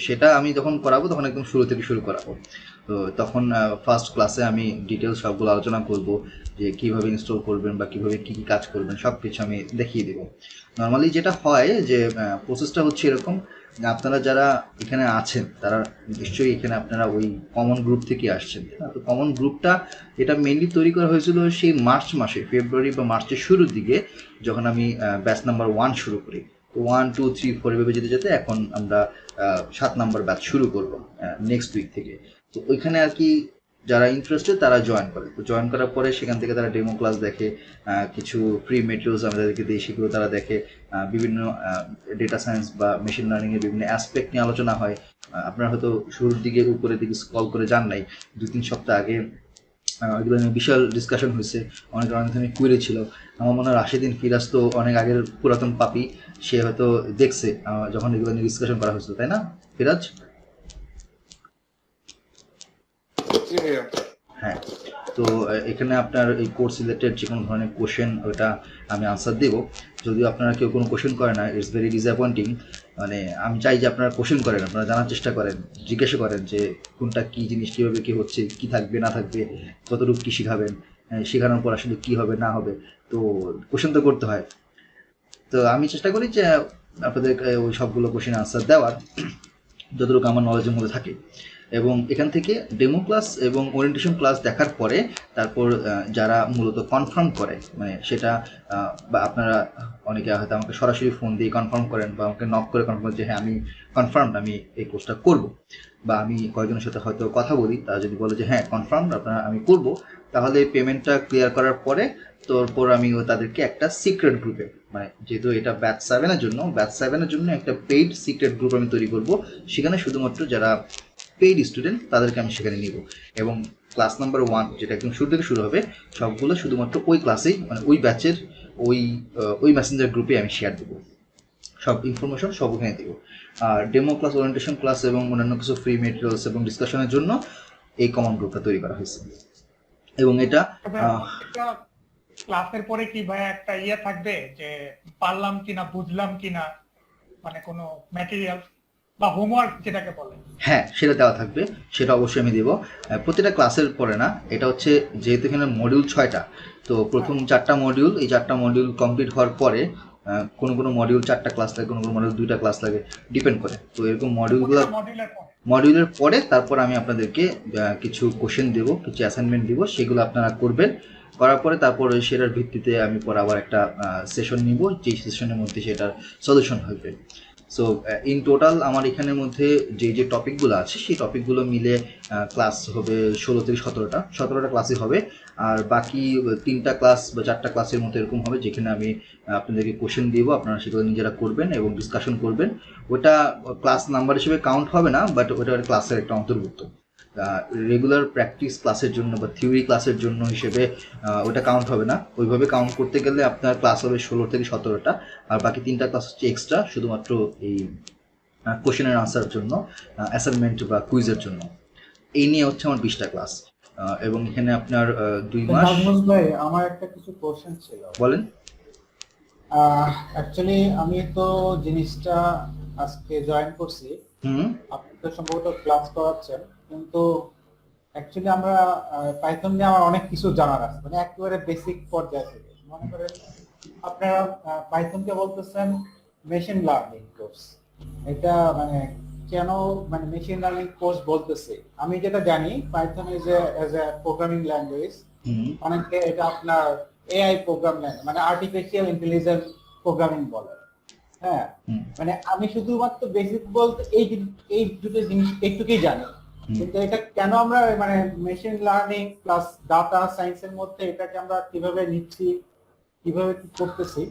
সেটা আমি যখন করাবো তখন একদম শুরু থেকে শুরু করাবো। তো তখন ফার্স্ট ক্লাসে আমি ডিটেলস সবগুলো আলোচনা করব, যে কীভাবে ইনস্টল করবেন বা কীভাবে কী কী কাজ করবেন সব কিছু আমি দেখিয়ে দেবো। নর্মালি যেটা হয় যে প্রসেসটা হচ্ছে এরকম, যে আপনারা যারা এখানে আছেন তারা নিশ্চয়ই এখানে আপনারা ওই কমন গ্রুপ থেকে আসছেন। তো কমন গ্রুপটা এটা মেনলি তৈরি করা হয়েছিল সেই মার্চ মাসে, ফেব্রুয়ারি বা মার্চের শুরুর দিকে, যখন আমি ব্যাচ নাম্বার 1 শুরু করি। 1 2 3 4 এভাবে যেতে যেতে এখন আমরা 7 নাম্বার ব্যাচ শুরু করবো নেক্সট উইক থেকে। তো ওইখানে আর কি যারা ইন্টারেস্টেড তারা জয়েন করে। তো জয়েন করার পরে সেখান থেকে তারা ডেমো ক্লাস দেখে, কিছু ফ্রি মেটেরিয়ালস আমরা তাদেরকে দিই, সেগুলো তারা দেখে। বিভিন্ন ডেটা সায়েন্স বা মেশিন লার্নিংয়ের বিভিন্ন অ্যাসপেক্ট নিয়ে আলোচনা হয়। আপনারা হয়তো শুরুর দিকে উপরের দিকে স্ক্রল করে যান নাই, 2-3 সপ্তাহ আগে এগুলো নিয়ে বিশাল ডিসকাশন হয়েছে, অনেকের অনেক ধরনের কুইরি ছিল। আমার মনে হয় রাশেদিন ফিরাজ তো অনেক আগের পুরাতন পাপি, সে হয়তো দেখছে যখন এগুলো নিয়ে ডিসকাশন করা হয়েছিল, তাই না ফিরাজ? হ্যাঁ। তো এখানে আপনার এই কোর্স রিলেটেড যে কোনো ধরনের কোশ্চেন ওটা আমি আনসার দেবো। যদিও আপনারা কেউ কোনো কোশ্চেন করে না, ইটস ভেরি ডিসঅ্যাপয়েন্টিং। মানে আমি চাই যে আপনারা কোশ্চেন করেন, আপনারা জানার চেষ্টা করেন, জিজ্ঞাসা করেন যে কোনটা কী জিনিস, কীভাবে কী হচ্ছে, কী থাকবে না থাকবে, কতটুকু কী শেখাবেন, শেখানোর পর আসলে কী হবে না হবে। তো কোশ্চেন তো করতে হয়। তো আমি চেষ্টা করি যে আপনাদের ওই সবগুলো কোশ্চেন আনসার দেওয়ার, যতটুকু আমার নলেজের মধ্যে থাকে। এবং এখান থেকে ডেমো ক্লাস এবং ওরিয়েন্টেশন ক্লাস দেখার পরে তারপর যারা মূলত কনফার্ম করে, মানে সেটা বা আপনারা অনেকে হয়তো আমাকে সরাসরি ফোন দিয়ে কনফার্ম করেন বা আমাকে নক করে কনফার্ম করেন যে হ্যাঁ আমি কনফার্মড, আমি এই কোর্সটা করব। বা আমি কয়েকজনের সাথে হয়তো কথা বলি, তারা যদি বলে যে হ্যাঁ কনফার্ম আপনারা আমি করব, তাহলে পেমেন্টটা ক্লিয়ার করার পরে তারপর আমি তাদেরকে একটা সিক্রেট গ্রুপে, মানে যেহেতু এটা ব্যাচ 7-এর জন্য, ব্যাচ 7-এর জন্য একটা পেইড সিক্রেট গ্রুপ আমি তৈরি করব। সেখানে শুধুমাত্র যারা পেইড স্টুডেন্ট তাদেরকে আমি সেখানে নিব। এবং ক্লাস নাম্বার 1 যেটা একদম শুরু থেকে শুরু হবে, সবগুলো শুধুমাত্র ওই ক্লাসেই, মানে ওই ব্যাচের ওই ওই মেসেঞ্জার গ্রুপে আমি শেয়ার দেবো, সব ইনফরমেশন সব ওখানে দেবো। আর ডেমো ক্লাস, ওরিয়েন্টেশন ক্লাস এবং অন্যান্য কিছু ফ্রি মেটেরিয়ালস এবং ডিসকাশনের জন্য এই কমন গ্রুপটা তৈরি করা হয়েছে। এবং এটা ক্লাসের পরে কি ভাই একটা ইয়ে থাকবে যে পারলাম কিনা বুঝলাম কিনা, মানে কোনো ম্যাটেরিয়াল বা হোমওয়ার্ক যেটাকে বলে? হ্যাঁ, সেটা দেওয়া থাকবে, সেটা অবশ্যই আমি দেবো। প্রতিটা ক্লাসের পরে না, এটা হচ্ছে যেহেতু এখানে মডিউল 6টা, তো প্রথম 4টা মডিউল, এই 4টা মডিউল কমপ্লিট হওয়ার পরে কোনো কোনো মডিউল 4টা ক্লাস লাগে, কোনো কোনো মডিউল 2টা ক্লাস লাগে, ডিপেন্ড করে। তো এরকম মডিউলের পরে তারপর আমি আপনাদেরকে কিছু কোশ্চেন দেবো, কিছু অ্যাসাইনমেন্ট দিব, সেগুলো আপনারা করবেন। করার পরে তারপর সেটার ভিত্তিতে আমি পরে আবার একটা সেশন নিব, যেই সেশনের মধ্যে সেটার সলিউশন হবে। সো ইন টোটাল আমার এখানের মধ্যে যে যে টপিকগুলো আছে সেই টপিকগুলো মিলে ক্লাস হবে 16 থেকে 17টা ক্লাসই হবে। আর বাকি 3টা ক্লাস বা 4টা ক্লাসের মতো এরকম হবে, যেখানে আমি আপনাদেরকে কোশ্চেন দিব, আপনারা সেগুলো নিজেরা করবেন এবং ডিসকাশন করবেন। ওটা ক্লাস নাম্বার হিসেবে কাউন্ট হবে না, বাট ওটা ক্লাসের একটা অন্তর্ভুক্ত। রেগুলার প্র্যাকটিস ক্লাসের জন্য বা থিওরি ক্লাসের জন্য হিসেবে ওটা কাউন্ট হবে না। ওইভাবে কাউন্ট করতে গেলে আপনার ক্লাস হবে 16 থেকে 17টা, আর বাকি 3টা ক্লাস হচ্ছে এক্সট্রা, শুধুমাত্র এই কোশ্চেনের আনসার জন্য, অ্যাসাইনমেন্ট বা কুইজের জন্য। এই নিয়ে হচ্ছে আমার 20টা ক্লাস। এবং এখানে আপনার 2 মাস। ভাই আমার একটা কিছু কোশ্চেন ছিল। বলেন। অ্যাকচুয়ালি আমি তো জিনিসটা আজকে জয়েন করছি, আপনি তো সম্ভবত ক্লাস করাচ্ছেন, কিন্তু অ্যাকচুয়ালি আমরা পাইথন নিয়ে আমার অনেক কিছু জানার আছে, মানে একেবারে বেসিক পর্যায়ে থেকে। মনে করেন আপনারা পাইথনকে বলতেছেন মেশিন লার্নিং কোর্স, এটা মানে কেন মানে মেশিন লার্নিং কোর্স বলতেছে? আমি যেটা জানি Python is as a programming language, অনেকে এটা আপনার এআই প্রোগ্রাম ল্যাঙ্গুয়েজ, মানে আর্টিফিশিয়াল ইন্টেলিজেন্স প্রোগ্রামিং বলে। হ্যাঁ, মানে আমি শুধুমাত্র বেসিক বলতে এই দুটো জিনিস একটুকুই জানি, কিন্তু এটা কেন আমরা মানে মেশিন লার্নিং প্লাস ডাটা সায়েন্সের মধ্যে এটাকে আমরা কিভাবে নিচ্ছি, কিভাবে কি করতেছি,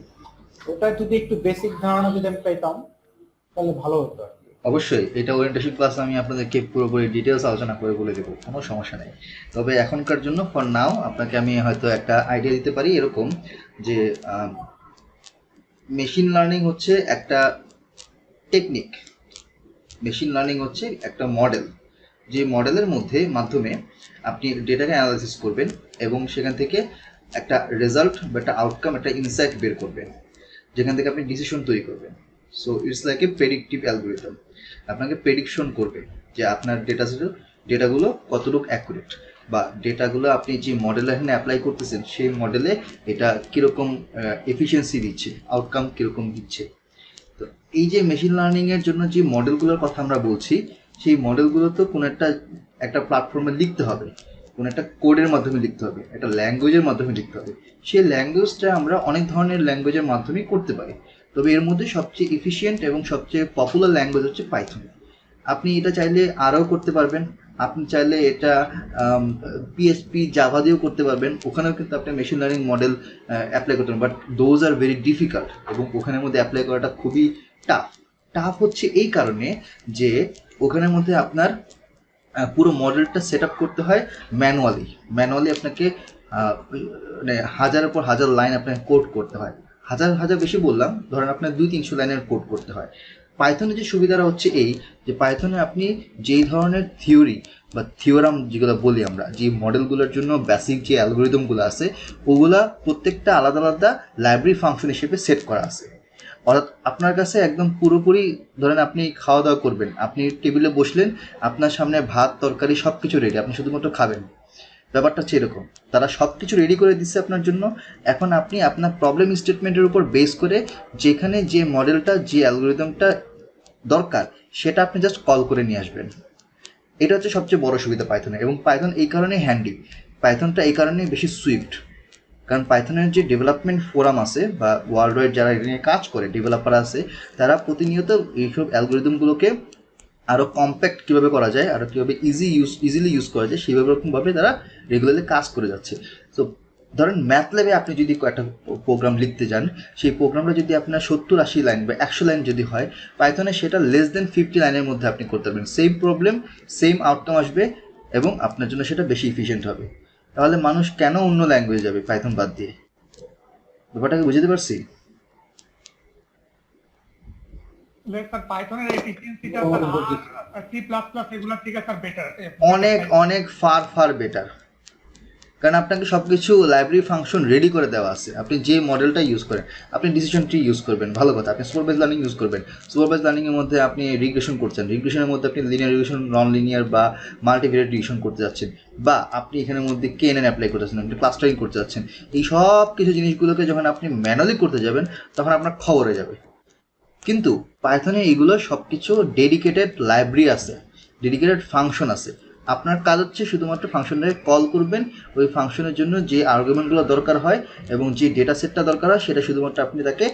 ওটা যদি একটু বেসিক ধারণা যদি আমি পেতাম তাহলে ভালো হতো। অবশ্যই এটা ওরিয়েন্টেশন ক্লাস আমি আপনাদেরকে পুরোপুরি ডিটেলস আলোচনা করে বলে দেবো, কোনো সমস্যা নেই। তবে এখনকার জন্য ফর নাও আপনাকে আমি হয়তো একটা আইডিয়া দিতে পারি এরকম, যে মেশিন লার্নিং হচ্ছে একটা টেকনিক, মেশিন লার্নিং হচ্ছে একটা মডেল, যে মডেলের মাধ্যমে আপনি ডেটাকে অ্যানালাইসিস করবেন এবং সেখান থেকে একটা রেজাল্ট বা একটা আউটকাম, একটা ইনসাইট বের করবেন, যেখান থেকে আপনি ডিসিশন তৈরি করবেন। So it's like a predictive algorithm. আপনাকে প্রেডিকশন করবে যে আপনার ডেটাগুলো কতটুকু অ্যাকুরেট, বা ডেটাগুলো আপনি যে মডেলে এখানে অ্যাপ্লাই করতেছেন সেই মডেলে এটা কীরকম এফিসিয়েন্সি দিচ্ছে, আউটকাম কীরকম দিচ্ছে। তো এই যে মেশিন লার্নিংয়ের জন্য যে মডেলগুলোর কথা আমরা বলছি, সেই মডেলগুলো তো কোনো একটা প্ল্যাটফর্মে লিখতে হবে, কোনো একটা কোডের মাধ্যমে লিখতে হবে, একটা ল্যাঙ্গুয়েজের মাধ্যমে লিখতে হবে। সেই ল্যাঙ্গুয়েজটা আমরা অনেক ধরনের ল্যাঙ্গুয়েজের মাধ্যমেই করতে পারি, তবে এর মধ্যে সবচেয়ে এফিশিয়েন্ট এবং সবচেয়ে পপুলার ল্যাঙ্গুয়েজ হচ্ছে পাইথন। আপনি এটা চাইলে আরও করতে পারবেন, আপনি চাইলে এটা পিএইচপি জাভা দিয়েও করতে পারবেন, ওখানেও কিন্তু আপনি মেশিন লার্নিং মডেল অ্যাপ্লাই করতে পারেন, but those are very difficult এবং ওখানের মধ্যে অ্যাপ্লাই করাটা খুবই টাফ হচ্ছে এই কারণে যে ওখানের মধ্যে আপনার পুরো মডেলটা সেট আপ করতে হয় ম্যানুয়ালি আপনাকে মানে হাজারের পর হাজার লাইন আপনাকে কোড করতে হয়, হাজার বেশি বললাম, ধরেন আপনার 200-300 লাইনের কোড করতে হয়। পাইথনের যে সুবিধাটা হচ্ছে এই যে পাইথনে আপনি যেই ধরনের থিওরি বা থিওরাম যেগুলো বলি আমরা, যে মডেলগুলোর জন্য বেসিক যে অ্যালগোরিদমগুলো আছে ওগুলা প্রত্যেকটা আলাদা আলাদা লাইব্রেরি ফাংশন হিসেবে সেট করা আছে। অর্থাৎ আপনার কাছে একদম পুরোপুরি, ধরেন আপনি খাওয়া দাওয়া করবেন, আপনি টেবিলে বসলেন, আপনার সামনে ভাত তরকারি সব কিছু রেডি, আপনি শুধুমাত্র খাবেন। ব্যাপারটা হচ্ছে এরকম, তারা সব কিছু রেডি করে দিচ্ছে আপনার জন্য। এখন আপনি আপনার প্রবলেম স্টেটমেন্টের উপর বেস করে যেখানে যে মডেলটা, যে অ্যালগোরিদমটা দরকার সেটা আপনি জাস্ট কল করে নিয়ে আসবেন। এটা হচ্ছে সবচেয়ে বড় সুবিধা পাইথনে, এবং পাইথন এই কারণেই হ্যান্ডি, পাইথনটা এই কারণেই বেশি সুইফট, কারণ পাইথনের যে ডেভেলপমেন্ট ফোরাম আছে বা ওয়ার্ল্ড ওয়াইড যারা এটা নিয়ে কাজ করে ডেভেলপার আছে, তারা প্রতিনিয়ত এইসব অ্যালগোরিদমগুলোকে আরও কম্প্যাক্ট কীভাবে করা যায়, আরও কীভাবে ইজিলি ইউজ করা যায় সেইভাবে রকমভাবে তারা রেগুলারলি কাজ করে যাচ্ছে। সো ধরেন ম্যাথল্যাবে আপনি যদি একটা প্রোগ্রাম লিখতে যান, সেই প্রোগ্রামটা যদি আপনার 70-80 লাইন বা 100 লাইন যদি হয়, পাইথনে সেটা লেস দেন 50 লাইনের মধ্যে আপনি করতে পারবেন, সেম প্রবলেম সেম আউটকাম আসবে এবং আপনার জন্য সেটা বেশি এফিশিয়েন্ট হবে। তাহলে মানুষ কেন অন্য ল্যাঙ্গুয়েজ যাবে পাইথন বাদ দিয়ে? ব্যাপারটাকে বুঝতে পারছি? স্যার পাইথনের এফিসিয়েন্সিটা সি প্লাস প্লাস এগুলো থেকে স্যার বেটার, অনেক ফার বেটার, কারণ আপনাকে সব কিছু লাইব্রেরি ফাংশন রেডি করে দেওয়া আছে। আপনি যে মডেলটা ইউজ করেন, আপনি ডিসিশন ট্রি ইউজ করবেন, ভালো কথা, আপনি সুপারভাইজ লার্নিং ইউজ করবেন, সুপারভাইজ লার্নিংয়ের মধ্যে আপনি রিগ্রেশন করছেন, রিগ্রেশনের মধ্যে আপনি লিনিয়ার রিগ্রেশন, নন লিনিয়ার বা মাল্টিভেরিয়েট রিগ্রেশন করতে যাচ্ছেন, বা আপনি এখানের মধ্যে কেএনএন অ্যাপ্লাই করতে যাচ্ছেন, আপনি ক্লাস্টারিং করতে যাচ্ছেন। এই সব কিছু জিনিসগুলোকে যখন আপনি ম্যানুয়ালি করতে যাবেন তখন আপনার খবরে যাবে। কিন্তু পাইথনে এইগুলো সব কিছু ডেডিকেটেড লাইব্রেরি আছে, ডেডিকেটেড ফাংশন আছে। আপনার কাজ হচ্ছে শুধুমাত্র ফাংশনটাকে কল করবেন, ওই ফাংশনের জন্য যে আর্গুমেন্টগুলো দরকার হয় এবং যে ডেটা সেটটা দরকার হয় সেটা শুধুমাত্র আপনি তাকে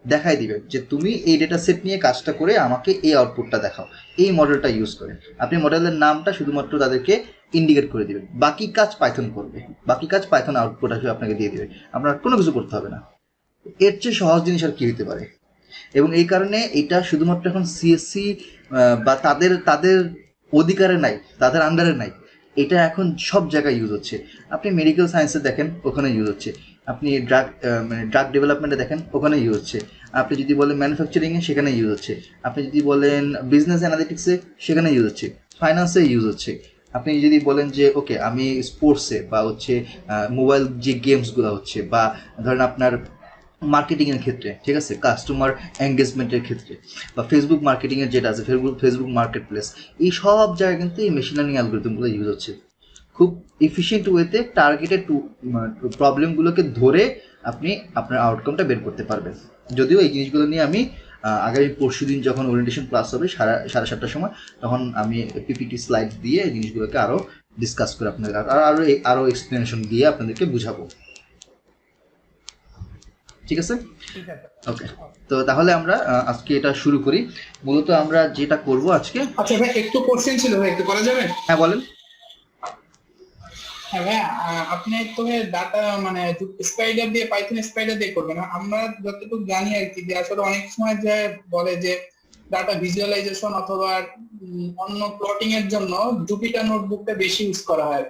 দেখাই দিবেন যে তুমি এই ডেটা সেট নিয়ে কাজটা করে আমাকে এই আউটপুটটা দেখাও, এই মডেলটা ইউজ করে। আপনি মডেলের নামটা শুধুমাত্র তাদেরকে ইন্ডিকেট করে দিবেন, বাকি কাজ পাইথন করবে, বাকি কাজ পাইথন আউটপুট হিসেবে আপনাকে দিয়ে দেবে, আপনার কোনো কিছু করতে হবে না। এর চেয়ে সহজ জিনিস আর কি হতে পারে? এবং এই কারণে এটা শুধুমাত্র এখন সিএসসি বা তাদের অধিকারে নাই, তাদের আন্ডারে নাই, এটা এখন সব জায়গায় ইউজ হচ্ছে। আপনি মেডিকেল সায়েন্সে দেখেন ওখানে ইউজ হচ্ছে, আপনি ড্রাগ ডেভেলপমেন্টে দেখেন ওখানে ইউজ হচ্ছে, আপনি যদি বলেন ম্যানুফ্যাকচারিংয়ে সেখানে ইউজ হচ্ছে, আপনি যদি বলেন বিজনেস অ্যানালিটিক্সে সেখানে ইউজ হচ্ছে, ফাইন্যান্সে ইউজ হচ্ছে, আপনি যদি বলেন যে ওকে আমি স্পোর্টসে বা হচ্ছে মোবাইল যে গেমসগুলো হচ্ছে, বা ধরেন আপনার মার্কেটিংয়ের ক্ষেত্রে, ঠিক আছে, কাস্টমার এঙ্গেজমেন্টের ক্ষেত্রে, বা ফেসবুক মার্কেটিংয়ের যেটা আছে ফেসবুক মার্কেট প্লেস, এই সব জায়গায় কিন্তু এই মেশিন লার্নিং অ্যালগরিদমগুলো ইউজ হচ্ছে খুব এফিশিয়েন্ট ওয়েতে। টার্গেটেড প্রবলেমগুলোকে ধরে আপনি আপনার আউটকামটা বের করতে পারবেন। যদিও এই জিনিসগুলো নিয়ে আমি আগামী পরশু দিন যখন ওরিয়েন্টেশন ক্লাস হবে 7:30টার সময়, তখন আমি পিপিটি স্লাইড দিয়ে এই জিনিসগুলোকে আরও ডিসকাস করে আপনাদের আরও এক্সপ্লেনেশন দিয়ে আপনাদেরকে বুঝাবো। ঠিক আছে, ওকে। তো তাহলে আমরা আজকে এটা শুরু করি। মূলত আমরা যেটা করব আজকে, আচ্ছা ভাই একটু কোশ্চেন ছিল ভাই, একটু করা যাবে? হ্যাঁ বলেন। হ্যাঁ ভাই, আপনি তো ডাটা মানে স্পাইডার দিয়ে, পাইথন স্পাইডার দিয়ে করবেন। আমরা যতটুকু জানি আর কি, যে আসলে অনেক সময় যে বলে যে ডাটা ভিজুয়ালাইজেশন অথবা অন্য প্লটিং এর জন্য জুপিটার নোটবুকটা বেশি ইউজ করা হয়।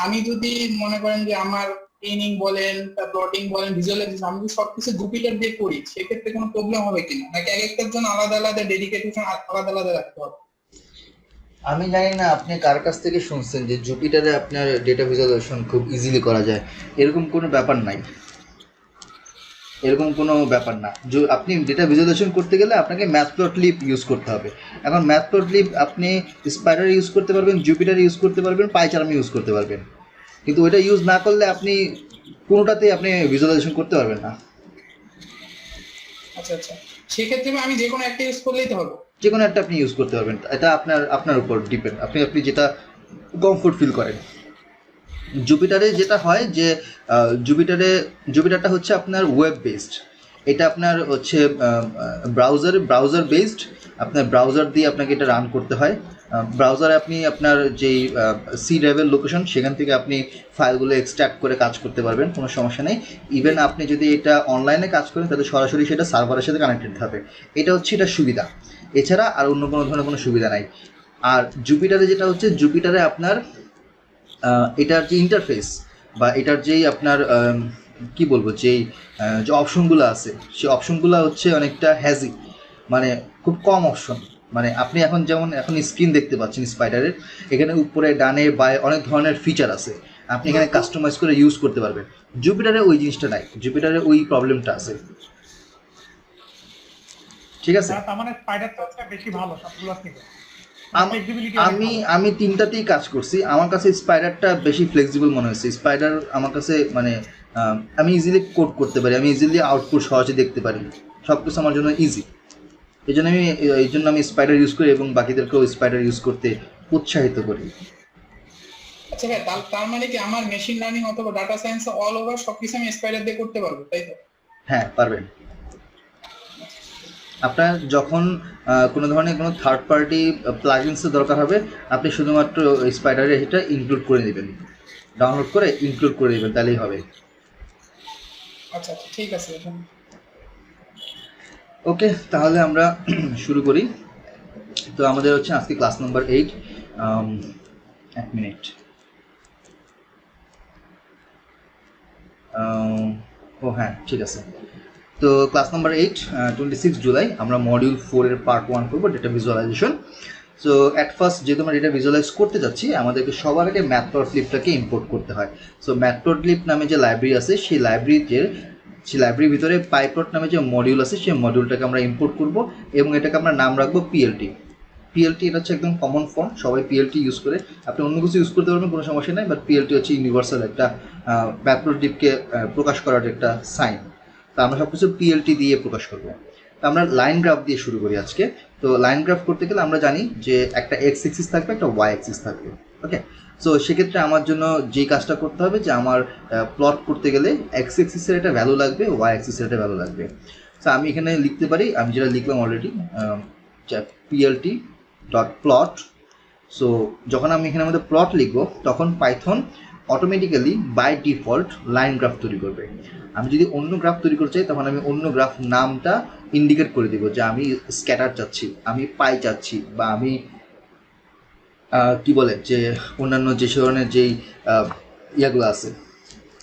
আমি যদি মনে করেন যে আমার ট্রেনিং বলেন, প্লটিং বলেন, ভিজুয়ালাইজেশন আমি সবকিছু জুপিটার দিয়ে করি, সেক্ষেত্রে কোনো প্রবলেম হবে কিনা, নাকি এক একটার জন্য আলাদা আলাদা ডেডিকেটেশন আলাদা আলাদা রাখতে হবে? আমি জানি না আপনি কার কাছ থেকে শুনছেন যে জুপিটারে আপনার ডেটা ভিজুয়ালাইজেশন খুব ইজিলি করা যায়, এরকম কোনো ব্যাপার নাই। এরকম কোনো ব্যাপার না। যে আপনি ডেটা ভিজুয়ালাইজেশন করতে গেলে আপনাকে ম্যাটপ্লটলিব ইউজ করতে হবে। এখন ম্যাটপ্লটলিব আপনি স্পাইডার ইউজ করতে পারবেন, জুপিটার ইউজ করতে পারবেন, পাইচার্ম ইউজ করতে পারবেন, কিন্তু ওইটা ইউজ না করলে আপনি কোনোটাতেই আপনি ভিজুয়ালাইজেশন করতে পারবেন না। আচ্ছা আচ্ছা, সেক্ষেত্রে আমি যে কোনো একটা ইউজ করলেই তো হবে? যে কোনো একটা আপনি ইউজ করতে পারবেন, এটা আপনার উপর ডিপেন্ড, আপনি যেটা কমফোর্ট ফিল করেন। জুপিটারে যেটা হয় যে জুপিটারটা হচ্ছে আপনার ওয়েব বেসড, এটা আপনার হচ্ছে ব্রাউজার বেসড। আপনার ব্রাউজার দিয়ে আপনাকে এটা রান করতে হয়। ব্রাউজারে আপনি আপনার যেই সি ড্রাইভের লোকেশন, সেখান থেকে আপনি ফাইলগুলো এক্সট্র্যাক্ট করে কাজ করতে পারবেন, কোনো সমস্যা নেই। ইভেন আপনি যদি এটা অনলাইনে কাজ করেন তাহলে সরাসরি সেটা সার্ভারের সাথে কানেক্টেড হবে। এটা হচ্ছে এটা সুবিধা, এছাড়া আর অন্য কোনো ধরনের কোনো সুবিধা নাই। আর জুপিটারে যেটা হচ্ছে, জুপিটারে আপনার এটার যে ইন্টারফেস বা এটার যেই আপনার কি বলবো, যেই যে অপশনগুলো আছে, সেই অপশনগুলো হচ্ছে অনেকটা হ্যাজি, মানে খুব কম অপশন। মানে আপনি এখন স্ক্রিন দেখতে পাচ্ছেন স্পাইডারের, এখানে উপরে ডানে বায়ে অনেক ধরনের ফিচার আছে, আপনি এখানে কাস্টমাইজ করে ইউজ করতে পারবেন। জুপিটারে ওই জিনিসটা নাই, জুপিটারে ওই প্রবলেমটা আছে। ঠিক আছে, তার মানে স্পাইডারটা হচ্ছে বেশি ভালো সবগুলো থেকে। আমি তিনটাতেই কাজ করছি, আমার কাছে স্পাইডারটা বেশি ফ্লেক্সিবল মনে হয়েছে। স্পাইডার আমার কাছে মানে আমি ইজিলি কোড করতে পারি, আমি ইজিলি আউটপুট সহজে দেখতে পারি, সব কিছু আমার জন্য ইজি। এই জন্য আমি স্পাইডার ইউজ করি এবং বাকিদেরকেও স্পাইডার ইউজ করতে উৎসাহিত করি। আচ্ছা ভাই, তার মানে কি আমার মেশিন লার্নিং অথবা ডাটা সায়েন্স অল ওভার সবকিছু আমি স্পাইডার দিয়ে করতে পারবো, তাই তো? হ্যাঁ, পারবেন। আপনার যখন কোনো ধরনের কোনো থার্ড পার্টি প্লাগইনসের দরকার হবে, আপনি শুধুমাত্র স্পাইডারে এটা ইনক্লুড করে নেবেন, ডাউনলোড করে ইনক্লুড করে নেবেন, তাহলেই হবে। আচ্ছা আচ্ছা, ঠিক আছে। ওকে, তাহলে আমরা শুরু করি। তো আমাদের হচ্ছে আজকে ক্লাস নাম্বার 8। এক মিনিট, ও হ্যাঁ ঠিক আছে। তো ক্লাস নাম্বার 8, 26 জুলাই আমরা মডিউল 4 এর পার্ট 1 করবো, data visualization. So at first যেহেতু আমরা ডেটা ভিজুয়ালাইজ করতে যাচ্ছি, আমাদেরকে সবার আগে ম্যাটপ্লটলিবটাকে ইম্পোর্ট করতে হয়। সো ম্যাটপ্লটলিব নামে যে লাইব্রেরি আছে, সেই লাইব্রেরির ভিতরে পাইপ্লট নামে যে মডিউল আছে, সেই মডিউলটাকে আমরা ইম্পোর্ট করব এবং এটাকে আমরা নাম রাখবো পিএলটি। এটা হচ্ছে একদম কমন ফর্ম, সবাই পিএলটি ইউজ করে, আপনি অন্য কিছু ইউজ করতে পারবেন, কোনো সমস্যা নেই, বাট পিএলটি হচ্ছে ইউনিভার্সাল একটা ম্যাটপ্লটলিবকে প্রকাশ করার একটা সাইন। তা আমরা সব কিছু পিএলটি দিয়ে প্রকাশ করবো। তো আমরা লাইন গ্রাফ দিয়ে শুরু করি আজকে। তো লাইন গ্রাফ করতে গেলে আমরা জানি যে একটা এক্স এক্সিস থাকবে, একটা ওয়াই এক্সিস থাকবে। ওকে, সো সেক্ষেত্রে আমার জন্য যে কাজটা করতে হবে যে আমার প্লট করতে গেলে এক্স এক্সিসের একটা ভ্যালু লাগবে, ওয়াই এক্সিসের একটা ভ্যালু লাগবে। সো আমি এখানে লিখতে পারি, আমি যেটা লিখলাম already, PLT dot plot. So যখন আমি এখানে আমাদের প্লট লিখবো, তখন Python automatically by default line graph তৈরি করবে। আমি যদি অন্য গ্রাফ তৈরি করতে চাই, তখন আমি অন্য গ্রাফ নামটা ইন্ডিকেট করে দেবো যে আমি স্ক্যাটার চাচ্ছি, আমি পাই চাচ্ছি, বা আমি কি বলে যে অন্যান্য যে ধরনের যেই ইয়াগুলো আছে,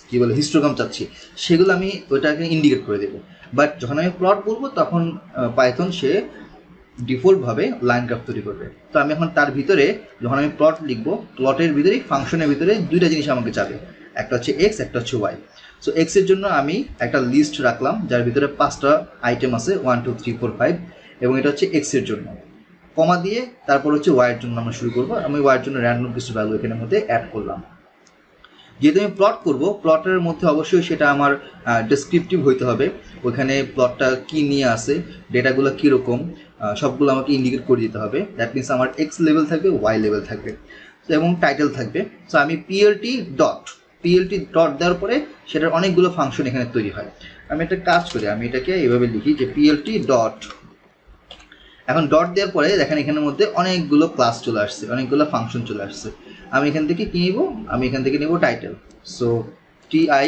কি বলে হিস্টোগ্রাম চাচ্ছি, সেগুলো আমি ওইটাকে ইন্ডিকেট করে দেবো। বাট যখন আমি প্লট বলবো, তখন পাইথন সে ডিফল্টভাবে লাইন গ্রাফ তৈরি করবে। তো আমি এখন তার ভিতরে যখন আমি প্লট লিখবো, প্লটের ভিতরেই ফাংশনের ভিতরে দুইটা জিনিস আমাকে চাবে, একটা হচ্ছে এক্স, একটা হচ্ছে ওয়াই। সো এক্সের জন্য আমি একটা লিস্ট রাখলাম যার ভিতরে 5টা আইটেম আছে, 1 2 3 4 5, এবং এটা হচ্ছে এক্সের জন্য, কমা দিয়ে তারপর হচ্ছে ওয়াইয়ের জন্য আমরা শুরু করবো। আমি ওয়াইয়ের জন্য র্যান্ডম কিছু ভ্যালু এখানের মধ্যে অ্যাড করলাম। যেহেতু আমি প্লট করবো, প্লটের মধ্যে অবশ্যই সেটা আমার ডেসক্রিপটিভ হইতে হবে, ওইখানে প্লটটা কী নিয়ে আসে, ডেটাগুলো কীরকম, সবগুলো আমাকে ইন্ডিকেট করে দিতে হবে। দ্যাট মিনস আমার এক্স লেভেল থাকবে, ওয়াই লেভেল থাকবে, এবং টাইটেল থাকবে। সো আমি পিএলটি ডট দেওয়ার পরে সেটার অনেকগুলো ফাংশন এখানে তৈরি হয়। আমি একটা কাজ করি, আমি এটাকে এইভাবে লিখি যে পিএলটি ডট। এখন ডট দেওয়ার পরে দেখেন এখানের মধ্যে অনেকগুলো ক্লাস চলে আসছে, অনেকগুলো ফাংশন চলে আসছে। আমি এখান থেকে কি নিব, আমি এখান থেকে নিব টাইটেল। সো টিআই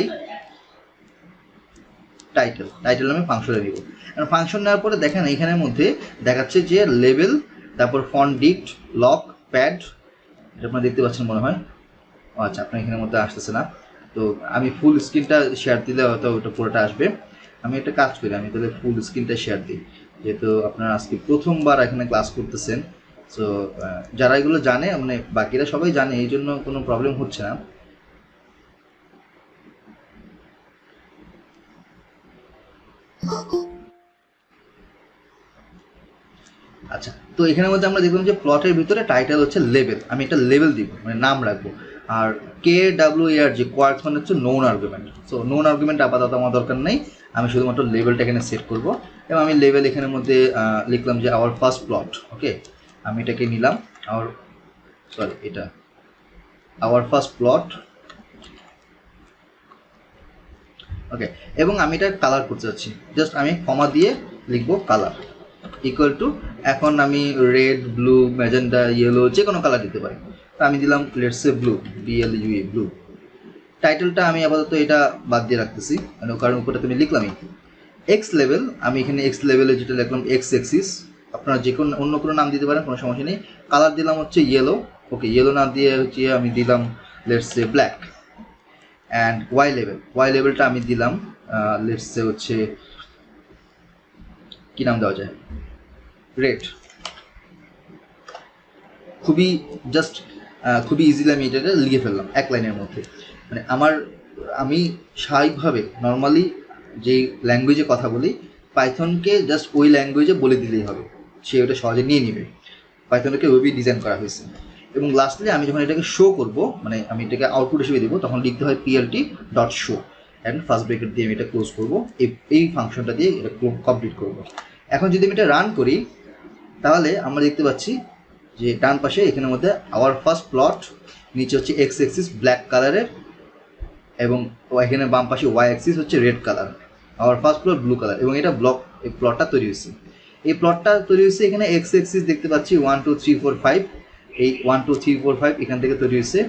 টাইটেল আমি ফাংশনে নিব। ফাংশন নেওয়ার পরে দেখেন এইখানের মধ্যে দেখাচ্ছে যে লেভেল, তারপর ফন্ট ডিক্ট, লক, প্যাড, এটা আপনারা দেখতে পাচ্ছেন মনে হয়। আচ্ছা, আপনার এখানের মধ্যে আসতেছে না, তো আমি ফুল স্ক্রিনটা শেয়ার দিলে হয়তো ওটা পুরোটা আসবে। আমি একটা কাজ করি, আমি তাহলে ফুল স্ক্রিনটা শেয়ার দিই, যেহেতু আপনারা আজকে প্রথমবার এখানে ক্লাস করতেছেন। সো যারা এগুলো জানে, মানে বাকিরা সবাই জানে, এই জন্য কোনো প্রবলেম হচ্ছে না। আচ্ছা, তো এখানের মধ্যে আমরা দেখলাম যে প্লটের ভিতরে টাইটেল হচ্ছে লেভেল, আমি একটা লেভেল দিব মানে নাম রাখবো। আর KWAR যে কোয়ার্কস মানে হচ্ছে known argument. So known argument আপাতত আমার দরকার নেই, আমি শুধুমাত্র লেভেলটা এখানে সেট করব। এবং আমি লেভেল এখানের মধ্যে লিখলাম যে আওয়ার ফার্স্ট প্লট। ওকে, আমি এটাকে নিলাম এটা আওয়ার ফার্স্ট প্লট। ওকে, এবং আমি এটা কালার করতে চাচ্ছি, জাস্ট আমি কমা দিয়ে লিখবো কালার ইকুয়াল টু, এখন আমি রেড, ব্লু, ম্যাজেন্ডা, ইয়েলো যে কোনো কালার দিতে পারি। তো আমি দিলাম let's say blue, BLUE blue. টাইটেলটা আমি আপাতত এটা বাদ দিয়ে রাখতেছি, মানে কারণ উপরে তুমি লিখলামই। এক্স লেভেল, আমি এখানে এক্স লেভেলে যেটা লিখলাম এক্স এক্সিস, আপনারা যে কোনো অন্য কোনো নাম দিতে পারেন, কোনো সমস্যা নেই। কালার দিলাম হচ্ছে ইয়েলো। ওকে, ইয়েলো না দিয়ে হচ্ছে আমি দিলাম let's say black. And Y লেভেলটা আমি দিলাম লেটস সে হচ্ছে কি নাম দেওয়া যায়, রেড। খুবই ইজিলি আমি এটা লিখে ফেললাম এক লাইনের মধ্যে। মানে আমি স্বাভাবিকভাবে নর্মালি যেই ল্যাঙ্গুয়েজে কথা বলি, পাইথনকে জাস্ট ওই ল্যাঙ্গুয়েজে বলে দিলেই হবে, সে ওটা সহজে নিয়ে নেবে। পাইথনকে ওইভাবেই ডিজাইন করা হয়েছে। এবং লাস্টলি আমি যখন এটাকে শো করব, মানে আমি এটাকে আউটপুট হিসেবে দেবো, তখন লিখতে হয় PLT.show অ্যান্ড ফার্স্ট ব্রেকেট দিয়ে আমি এটা ক্লোজ করবো। এই ফাংশনটা দিয়ে এটা কমপ্লিট করবো। এখন যদি আমি এটা রান করি, তাহলে আমরা দেখতে পাচ্ছি যে ডান পাশে এখানের মধ্যে আওয়ার ফার্স্ট প্লট, নিচে হচ্ছে এক্স এক্সিস ব্ল্যাক কালারের, এবং এখানে বাম পাশে ওয়াই অ্যাক্সিস হচ্ছে red colour, our first plot blue colour. এবং এটা এই প্লটটা তৈরি হয়েছে। এই প্লটটা তৈরি হয়েছে এখানে এক্স এক্সিস দেখতে পাচ্ছি 1 2 3 4 5, এই 1 2 3 4 5 এখান থেকে তৈরি হয়েছে,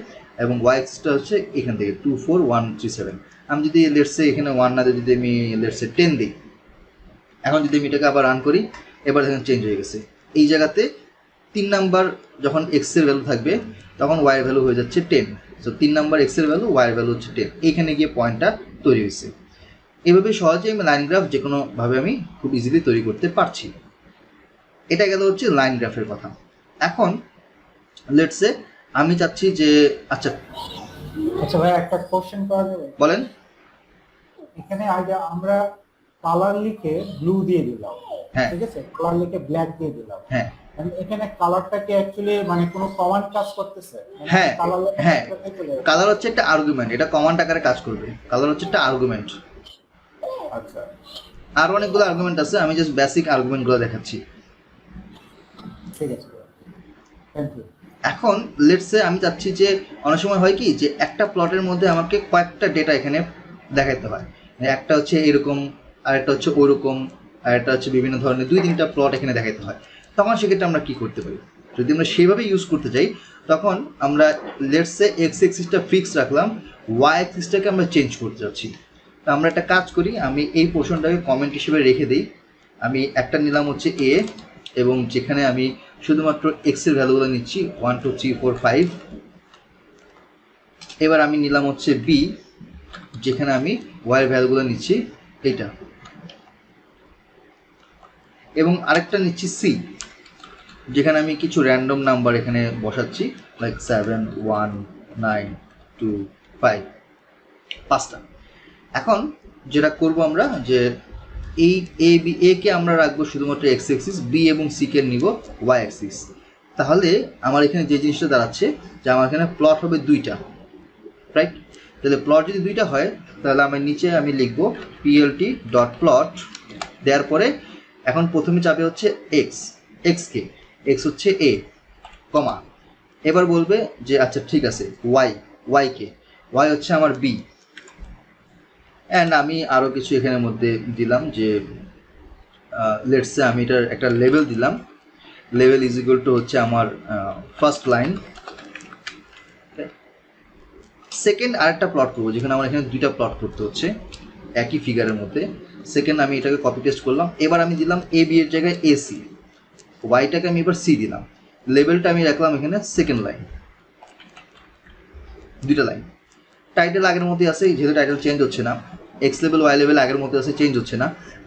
এবং ওয়াই অ্যাক্সিসটা হচ্ছে এখান থেকে 2 4 1 3 7। আমি যদি লেটসে এখানে 1 না দিয়ে যদি আমি লেটসে 10 দিই, এখন যদি আমি এটাকে আবার রান করি, এবার দেখেন চেঞ্জ হয়ে গেছে। এই জায়গাতে 3 নাম্বার যখন এক্সের ভ্যালু থাকবে, তখন ওয়াইয়ের ভ্যালু হয়ে যাচ্ছে 10। সো 3 নাম্বার এক্সের ভ্যালু, ওয়াইয়ের ভ্যালু হচ্ছে 10। এইখানে গিয়ে পয়েন্টটা তৈরি হয়েছে। এইভাবে সহজে আমি লাইন গ্রাফ যে কোনোভাবে আমি খুব ইজিলি তৈরি করতে পারছি। এটা গেল হচ্ছে লাইন গ্রাফের কথা। এখন লেটসে আমি চাচ্ছি যে আচ্ছা ভাই, একটা কোশ্চেন করা যাবে? বলেন। এখানে আগে আমরা কালার লিখে ব্লু দিয়ে দিলাম, হ্যাঁ, ঠিক আছে, কালার লিখে ব্ল্যাক দিয়ে দিলাম। হ্যাঁ এখানে কালারটা কি অ্যাকচুয়ালি মানে কোনো কমান্ড কাজ করতেছে? হ্যাঁ হ্যাঁ, কালার হচ্ছে একটা আর্গুমেন্ট, এটা কমান্ড আকারে কাজ করবে। কালার হচ্ছে একটা আর্গুমেন্ট। আচ্ছা, আর অনেকগুলো আর্গুমেন্ট আছে, আমি জাস্ট বেসিক আর্গুমেন্টগুলো দেখাচ্ছি। ঠিক আছে, থ্যাংক ইউ। এখন লেটসে আমি চাচ্ছি যে অনেক সময় হয় কি যে একটা প্লটের মধ্যে আমাকে কয়েকটা ডেটা এখানে দেখাতে হয়, একটা হচ্ছে এরকম, আরেকটা হচ্ছে ওরকম, আরেকটা হচ্ছে বিভিন্ন ধরনের 2-3টা প্লট এখানে দেখাতে হয়। তখন সেক্ষেত্রে আমরা কি করতে পারি, যদি আমরা সেইভাবে ইউজ করতে চাই, তখন আমরা লেটসে এক্স এক্সিসটা ফিক্স রাখলাম, ওয়াই এক্সিসটাকে আমরা চেঞ্জ করতে যাচ্ছি। তো আমরা একটা কাজ করি, আমি এই পোর্শনটাকে কমেন্ট হিসেবে রেখে দিই। আমি একটা নিলাম হচ্ছে এ, এবং যেখানে আমি শুধুমাত্র এক্সের ভ্যালুগুলো নিচ্ছি 1 2 3 4 5। এবার আমি নিলাম হচ্ছে বি, যেখানে আমি ওয়াইয়ের ভ্যালুগুলো নিচ্ছি এটা, এবং আরেকটা নিচ্ছি সি, যেখানে আমি কিছু র্যান্ডম নাম্বার এখানে বসাচ্ছি, লাইক 7 1 9 2 5, 5টা। এখন যেটা করব আমরা, যে এই এ কে আমরা রাখবো শুধুমাত্র এক্স অ্যাক্সিস, বি এবং সি কে নিব ওয়াই অ্যাক্সিস। তাহলে আমার এখানে যে জিনিসটা দাঁড়াচ্ছে যে আমার এখানে প্লট হবে 2টা, রাইট? তাহলে প্লট যদি 2টা হয়, তাহলে আমার নিচে আমি লিখবো PLT.plot দেওয়ার পরে এখন প্রথমে চাপে হচ্ছে এক্সকে, এক্স হচ্ছে এ, কমা। এবার বলবে যে আচ্ছা ঠিক আছে ওয়াইকে, ওয়াই হচ্ছে আমার বি। অ্যান্ড আমি আরও কিছু এখানের মধ্যে দিলাম, যে লেটসে আমি এটার একটা লেভেল দিলাম, লেভেল ইজ ইকুয়াল টু হচ্ছে আমার ফার্স্ট লাইন। সেকেন্ড আরেকটা প্লট করবো, যেখানে আমার এখানে 2টা প্লট করতে হচ্ছে একই ফিগারের মধ্যে। সেকেন্ড আমি এটাকে কপি পেস্ট করলাম। এবার আমি দিলাম এ বি এর জায়গায় এসি, ওয়াইটাকে আমি এবার সি দিলাম। লেভেলটা আমি রাখলাম এখানে সেকেন্ড লাইন, 2টা লাইন। টাইটেল আগের মধ্যে আছে, যেহেতু টাইটেল চেঞ্জ হচ্ছে না। এক্স লেভেল ওয়াই লেভেল আগের মধ্যে আছে, চেঞ্জ হচ্ছে না।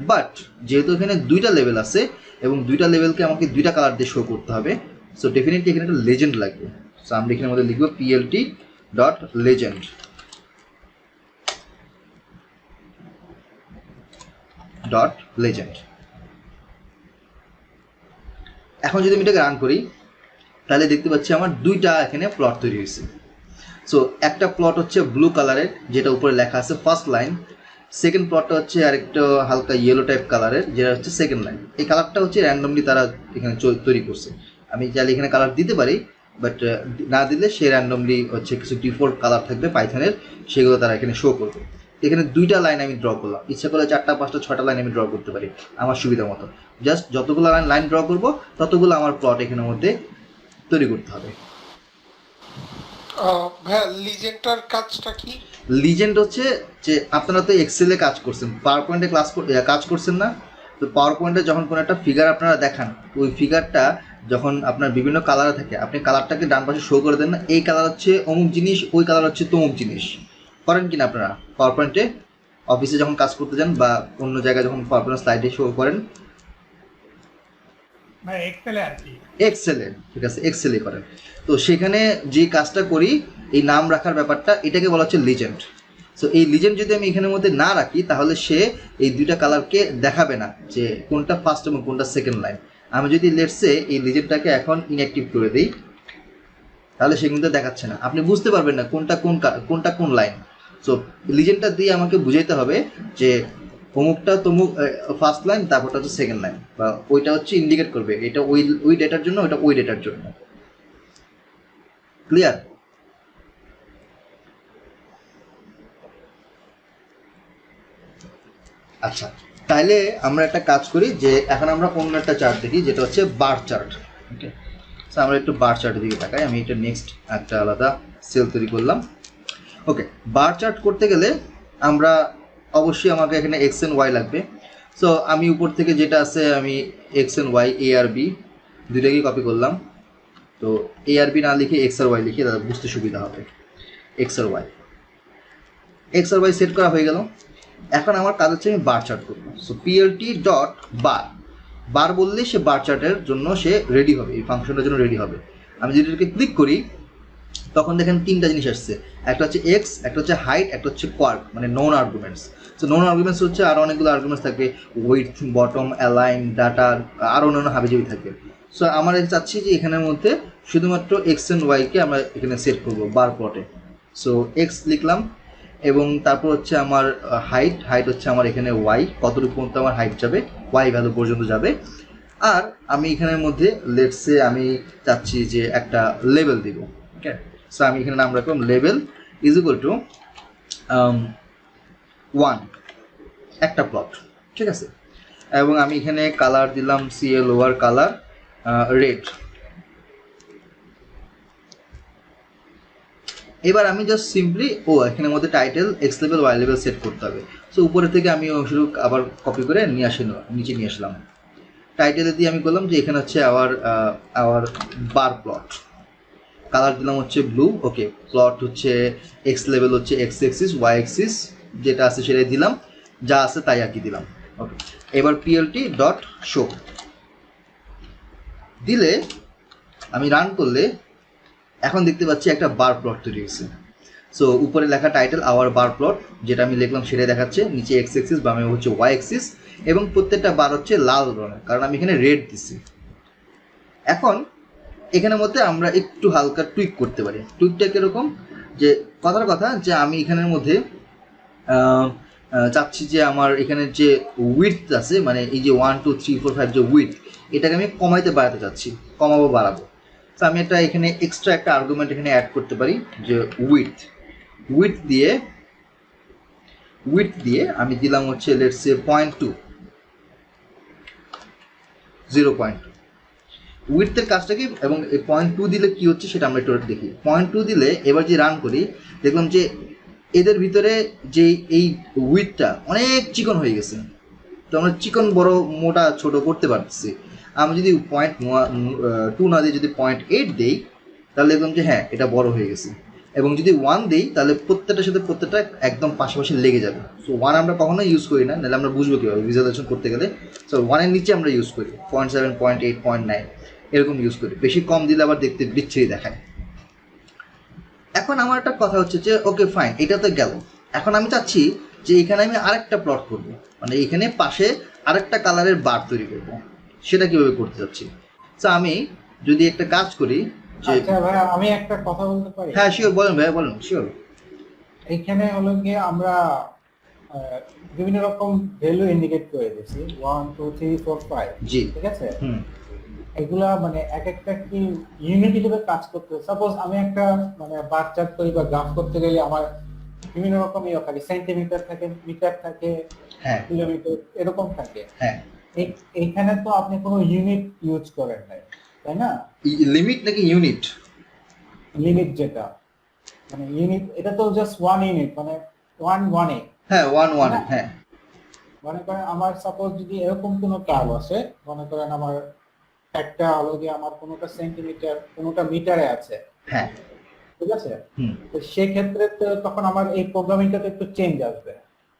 বাট যেহেতু এখানে 2টা লেভেল আছে এবং 2টা লেভেলকে আমাকে 2টা কালার দিয়ে শো করতে হবে, সো ডেফিনেটলি এখানে একটা লেজেন্ড লাগবে। সো আমরা এখানের মধ্যে লিখবো PLT.legend, ডট লেজেন্ড। এখন যদি আমি এটাকে রান করি তাহলে দেখতে পাচ্ছি আমার দুইটা এখানে প্লট তৈরি হয়েছে। সো একটা প্লট হচ্ছে ব্লু কালারের, যেটা উপরে লেখা আছে ফার্স্ট লাইন। সেকেন্ড প্লটটা হচ্ছে আরেকটা হালকা ইয়েলো টাইপ কালারের, যেটা হচ্ছে সেকেন্ড লাইন। এই কালারটা হচ্ছে র্যান্ডমলি তারা এখানে তৈরি করছে। আমি চাইলে এখানে কালার দিতে পারি, বাট না দিলে সে র্যান্ডমলি হচ্ছে কিছু ডিফল্ট কালার থাকবে পাইথনের, সেগুলো তারা এখানে শো করবে। এখানে দুইটা লাইন আমি ড্র করলাম, ইচ্ছা করলে 4টা 5টা 6টা লাইন আমি ড্র করতে পারি আমার সুবিধা মতো। জাস্ট যতগুলো লাইন ড্র করবো ততগুলো আমার প্লট এখানের মধ্যে তৈরি করতে হবে। ভাইয়া লিজেন্ডটার কাজটা কি? লিজেন্ড হচ্ছে যে আপনারা তো এক্সেলে কাজ করছেন, পাওয়ার পয়েন্টে কাজ করছেন না? তো পাওয়ার পয়েন্টে যখন কোনো একটা ফিগার আপনারা দেখান, ওই ফিগারটা যখন আপনার বিভিন্ন কালারে থাকে, আপনি কালারটাকে ডান পাশে শো করে দেন না, এই কালার হচ্ছে অমুক জিনিস, ওই কালার হচ্ছে তমুক জিনিস। করেন কিনা আপনারা পাওয়ার পয়েন্টে? অফিসে যখন কাজ করতে যান বা অন্য জায়গায় যখন পাওয়ার পয়েন্ট স্লাইডে শো করেন? ভাই এক্সেলে আর কি। এক্সেলে, ঠিক আছে, এক্সেলে করেন। তো সেখানে যে কাজটা করি, এই নাম রাখার ব্যাপারটা, এটাকে বলা হচ্ছে লিজেন্ড। সো এই লিজেন্ড যদি আমি এখানের মধ্যে না রাখি তাহলে সে এই দুইটা কালারকে দেখাবে না যে কোনটা ফার্স্ট এবং কোনটা সেকেন্ড লাইন। আমি যদি লেটসে এই লিজেন্ডটাকে এখন ইনঅ্যাক্টিভ করে দিই তাহলে সে কিন্তু দেখাচ্ছে না, আপনি বুঝতে পারবেন না কোনটা কোন লাইন। সো লিজেন্ডটা দিয়ে আমাকে বুঝাইতে হবে যে অমুকটা তমুক ফার্স্ট লাইন, তারপরটা হচ্ছে সেকেন্ড লাইন, বা ওইটা হচ্ছে ইন্ডিকেট করবে এটা ওই ডেটার জন্য, ওইটা ওই ডেটার জন্য। ক্লিয়ার? আচ্ছা, তাহলে আমরা একটা কাজ করি যে এখন আমরা অন্য একটা চার্ট দেখি, যেটা হচ্ছে বার চার্ট। ওকে, সো আমরা একটু বার চার্টের দিকে তাকাই। আমি এটা নেক্সট একটা আলাদা সেল তৈরি করলাম। ওকে, বার চার্ট করতে গেলে আমরা অবশ্যই আমাকে এখানে এক্স এন্ড ওয়াই লাগবে। সো আমি উপর থেকে যেটা আছে আমি এক্স এন্ড ওয়াই, এ আর বি দুইটাকেই কপি করলাম। তো এ আর বি না লিখে এক্স আর ওয়াই লিখে তাদের বুঝতে সুবিধা হবে। এক্স আর ওয়াই সেট করা হয়ে গেল। এখন আমার কাজ হচ্ছে আমি বার চার্ট করবো। সো পিএলটি ডট বার বললে সে বার চার্টের জন্য সে রেডি হবে, এই ফাংশনটার জন্য রেডি হবে। আমি যদি এটাকে ক্লিক করি তখন দেখেন তিনটা জিনিস আসছে, একটা হচ্ছে এক্স, একটা হচ্ছে হাইট, একটা হচ্ছে কোয়ার্ক, মানে নন আর্গুমেন্টস। সো নন আর্গুমেন্টস হচ্ছে আরও অনেকগুলো আর্গুমেন্টস থাকবে, উইডথ, বটম, অ্যালাইন, ডাটা, আরও অন্যান্য হাবিজাবি থাকবে। সো আমরা চাচ্ছি যে এখানের মধ্যে শুধুমাত্র এক্স অ্যান্ড ওয়াইকে আমরা এখানে সেট করবো বার প্লটে। সো এক্স লিখলাম, এবং তারপর হচ্ছে আমার হাইট হচ্ছে আমার এখানে ওয়াই, কতটুকু পর্যন্ত আমার হাইট যাবে, ওয়াই ভ্যালু পর্যন্ত যাবে। আর আমি এখানের মধ্যে লেটসে আমি চাচ্ছি যে একটা লেভেল দিব। ওকে, সো আমি এখানে নাম রাখলাম লেভেল ইজ ইকুয়াল টু 1, একটা প্লট, ঠিক আছে। এবং আমি এখানে কালার দিলাম CLOR কালার রেড। এবার আমি জাস্ট সিম্পলি এখানের মধ্যে title X level Y level set করতে হবে। সো উপরে থেকে আমি শুধু আবার কপি করে নিচে নিয়ে আসলাম। টাইটেলে দিয়ে আমি করলাম যে এখানে হচ্ছে আওয়ার বার প্লট, কালার দিলাম হচ্ছে ব্লু। ওকে, প্লট হচ্ছে এক্স লেভেল হচ্ছে এক্স এক্সিস, ওয়াই এক্সিস যেটা আছে সেটাই দিলাম, যা আছে তাই আর কি দিলাম। ওকে, এবার পিএলটি ডট শো দিলে আমি রান করলে এখন দেখতে পাচ্ছি একটা বার প্লট তৈরি হয়েছে। সো উপরে লেখা টাইটেল আওয়ার বার প্লট, যেটা আমি লিখলাম সেটাই দেখাচ্ছে, নিচে এক্স এক্সিস বামে হচ্ছে ওয়াই এক্সিস, এবং প্রত্যেকটা বার হচ্ছে লাল রঙের, কারণ আমি এখানে রেড দিছি। এখন এখানের মধ্যে আমরা একটু হালকা টুইক করতে পারি। টুইকটা কীরকম, যে কথার কথা যে আমি এখানের মধ্যে চাচ্ছি যে আমার এখানে যে উইডথ আছে, মানে এই যে 1 2 3 4 5 যে উইডথ, এটাকে আমি কমাইতে বাড়াতে চাচ্ছি, কমাবো বাড়াবো। তো আমি এখানে এক্সট্রা একটা আর্গুমেন্ট এখানে অ্যাড করতে পারি যে উইডথ দিয়ে আমি দিলাম হচ্ছে লেটস সে 0.2 উইডথের কাজটা কি, এবং 0.2 দিলে কি হচ্ছে সেটা আমরা একটু দেখি। 0.2 দিলে এবার যে রান করি দেখলাম যে এদের ভিতরে যে এই উইডথটা অনেক চিকন হয়ে গেছে। তো আমরা চিকন বড় মোটা ছোট করতে পারতেছি। আমি যদি 0.2 না দিয়ে যদি 0.8 দিই তাহলে দেখলাম যে হ্যাঁ এটা বড় হয়ে গেছে, এবং যদি 1 দিই তাহলে প্রত্যেকটার সাথে প্রত্যেকটা একদম পাশাপাশি লেগে যাবে। সো 1 আমরা কখনোই ইউজ করি না, নাহলে আমরা বুঝবো কীভাবে ভিজুয়ালাইজেশন করতে গেলে। সো 1 এর নিচে আমরা ইউজ করি 0.7 0.8 0.9 এরকম ইউজ করি, বেশি কম দিলে আবার দেখতে বিচ্ছিরি দেখায়। এখন আমার একটা কথা হচ্ছে যে ওকে ফাইন, এটা তো গেল। এখন আমি চাচ্ছি যে এখানে আমি আরেকটা প্লট করব, মানে এখানে পাশে আরেকটা কালারের বার তৈরি করব, সেটা কিভাবে করতে যাচ্ছি। তো আমি যদি একটা কাজ করি যে, আচ্ছা ভাইয়া, আমি একটা কথা বলতে পারি? হ্যাঁ শিওর, বলেন ভাইয়া, বলেন শিওর। এইখানে হলো গিয়ে আমরা বিভিন্ন রকম ভ্যালু ইন্ডিকেট করে দিয়েছি, 1 2 3 4 5, জি। ঠিক আছে? হুম। এগুলা মানে এক একটা কি ইউনিট হিসেবে কাজ করতে, সাপোজ আমি একটা মানে বার চার্ট করি বা গ্রাফ করতে গেলে আমার বিভিন্ন রকম ইয়ে থাকে, সেন্টিমিটার থাকে, মিটার থাকে, হ্যাঁ কিলোমিটার এরকম থাকে। হ্যাঁ। এইখানে তো আপনি কোনো ইউনিট ইউজ করেন নাই, তাই না? লিমিট নাকি ইউনিট? লিমিট যেটা মানে ইউনিট, এটা তো জাস্ট ওয়ান ইউনিট, মানে ওয়ান ওয়ানে। হ্যাঁ 1 1, হ্যাঁ। মনে করেন আমার সাপোজ যদি এরকম কোনো কার্ভ আসে, মনে করেন আমার একটা হলো গিয়ে আমার কোনোটা সেন্টিমিটার কোনোটা মিটারে আছে, হ্যাঁ। ঠিক আছে? হুম। তো সেক্ষেত্রে তো তখন আমার এই প্রোগ্রামিংটাতে একটু চেঞ্জ আসবে।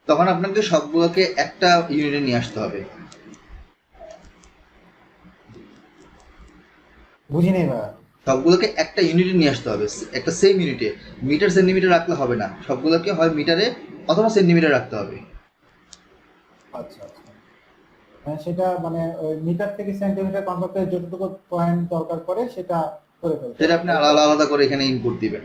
তখন আপনাকে সবগুলোকে একটা ইউনিটে নিয়ে আসতে হবে। বুঝিনি ভাই। সবগুলোকে একটা ইউনিটে নিয়ে আসতে হবে, একটা সেম ইউনিটে। মিটার সেন্টিমিটার রাখলে হবে না, সবগুলোকে হয় মিটারে অথবা সেন্টিমিটার রাখতে হবে। আচ্ছা আচ্ছা, মানে সেটা মানে ওই মিটার থেকে সেন্টিমিটার কনভার্ট করে যতটুকু পয়েন্ট দরকার পড়ে সেটা করে ফেলতে সেটা হবে। আপনি আলাদা আলাদা করে এখানে ইনপুট দিবেন।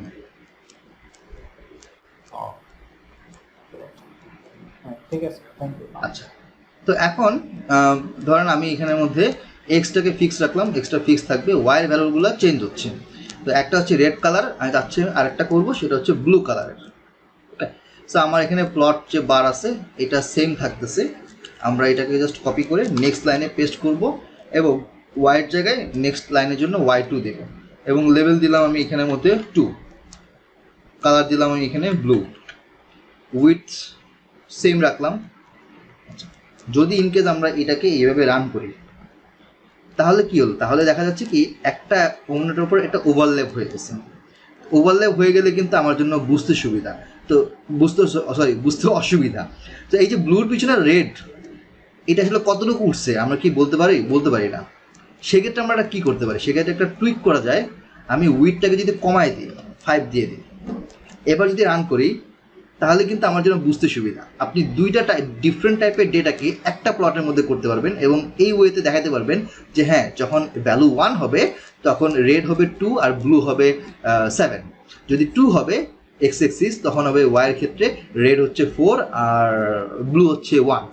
হ্যাঁ, ঠিক আছে, থ্যাংক ইউ। আচ্ছা, তো এখন ধরেন আমি এখানের মধ্যে এক্সটাকে ফিক্স রাখলাম, এক্সটা ফিক্স থাকবে, ওয়াইয়ের ভ্যালুগুলো চেঞ্জ হচ্ছে। তো একটা হচ্ছে রেড কালার, আমি যাচ্ছি আরেকটা করবো, সেটা হচ্ছে ব্লু কালারের। ওকে, সো আমার এখানে প্লট যে বার আছে এটা সেম থাকতেছে, আমরা এটাকে জাস্ট কপি করে নেক্সট লাইনে পেস্ট করব এবং ওয়াইয়ের জায়গায় নেক্সট লাইনের জন্য Y2 দেব এবং লেভেল দিলাম আমি এখানের মধ্যে 2, কালার দিলাম আমি এখানে ব্লু, উইথ সেম রাখলাম। যদি ইনকেস আমরা এটাকে এইভাবে রান করি তাহলে কি হলো, তাহলে দেখা যাচ্ছে কি একটা কম্পোনেন্টের উপর এটা ওভারল্যাপ হয়ে গেছে। ওভারল্যাপ হয়ে গেলে কিন্তু আমার জন্য বুঝতে সুবিধা, তো বুঝতে অসুবিধা। তো এই যে ব্লুর পিছনে রেড, এটা আসলে কতটুকু উঠছে আমরা কি বলতে পারি না। সেক্ষেত্রে আমরা কি করতে পারি, সেক্ষেত্রে একটা টুইক করা যায়। আমি উইথটাকে যদি কমায় দিই, 5 দিয়ে দিই, এবার যদি রান করি তাহলে কিন্তু আমার জন্য বুঝতে সুবিধা। আপনি দুইটা ডিফারেন্ট টাইপের ডেটাকে একটা প্লটের মধ্যে করতে পারবেন এবং এই ওয়েতে দেখাতে পারবেন যে হ্যাঁ, যখন ভ্যালু 1 হবে তখন রেড হবে 2 আর ব্লু হবে 7। যদি 2 হবে এক্স এক্সিস, তখন হবে ওয়াইয়ের ক্ষেত্রে রেড হচ্ছে 4 আর ব্লু হচ্ছে 1।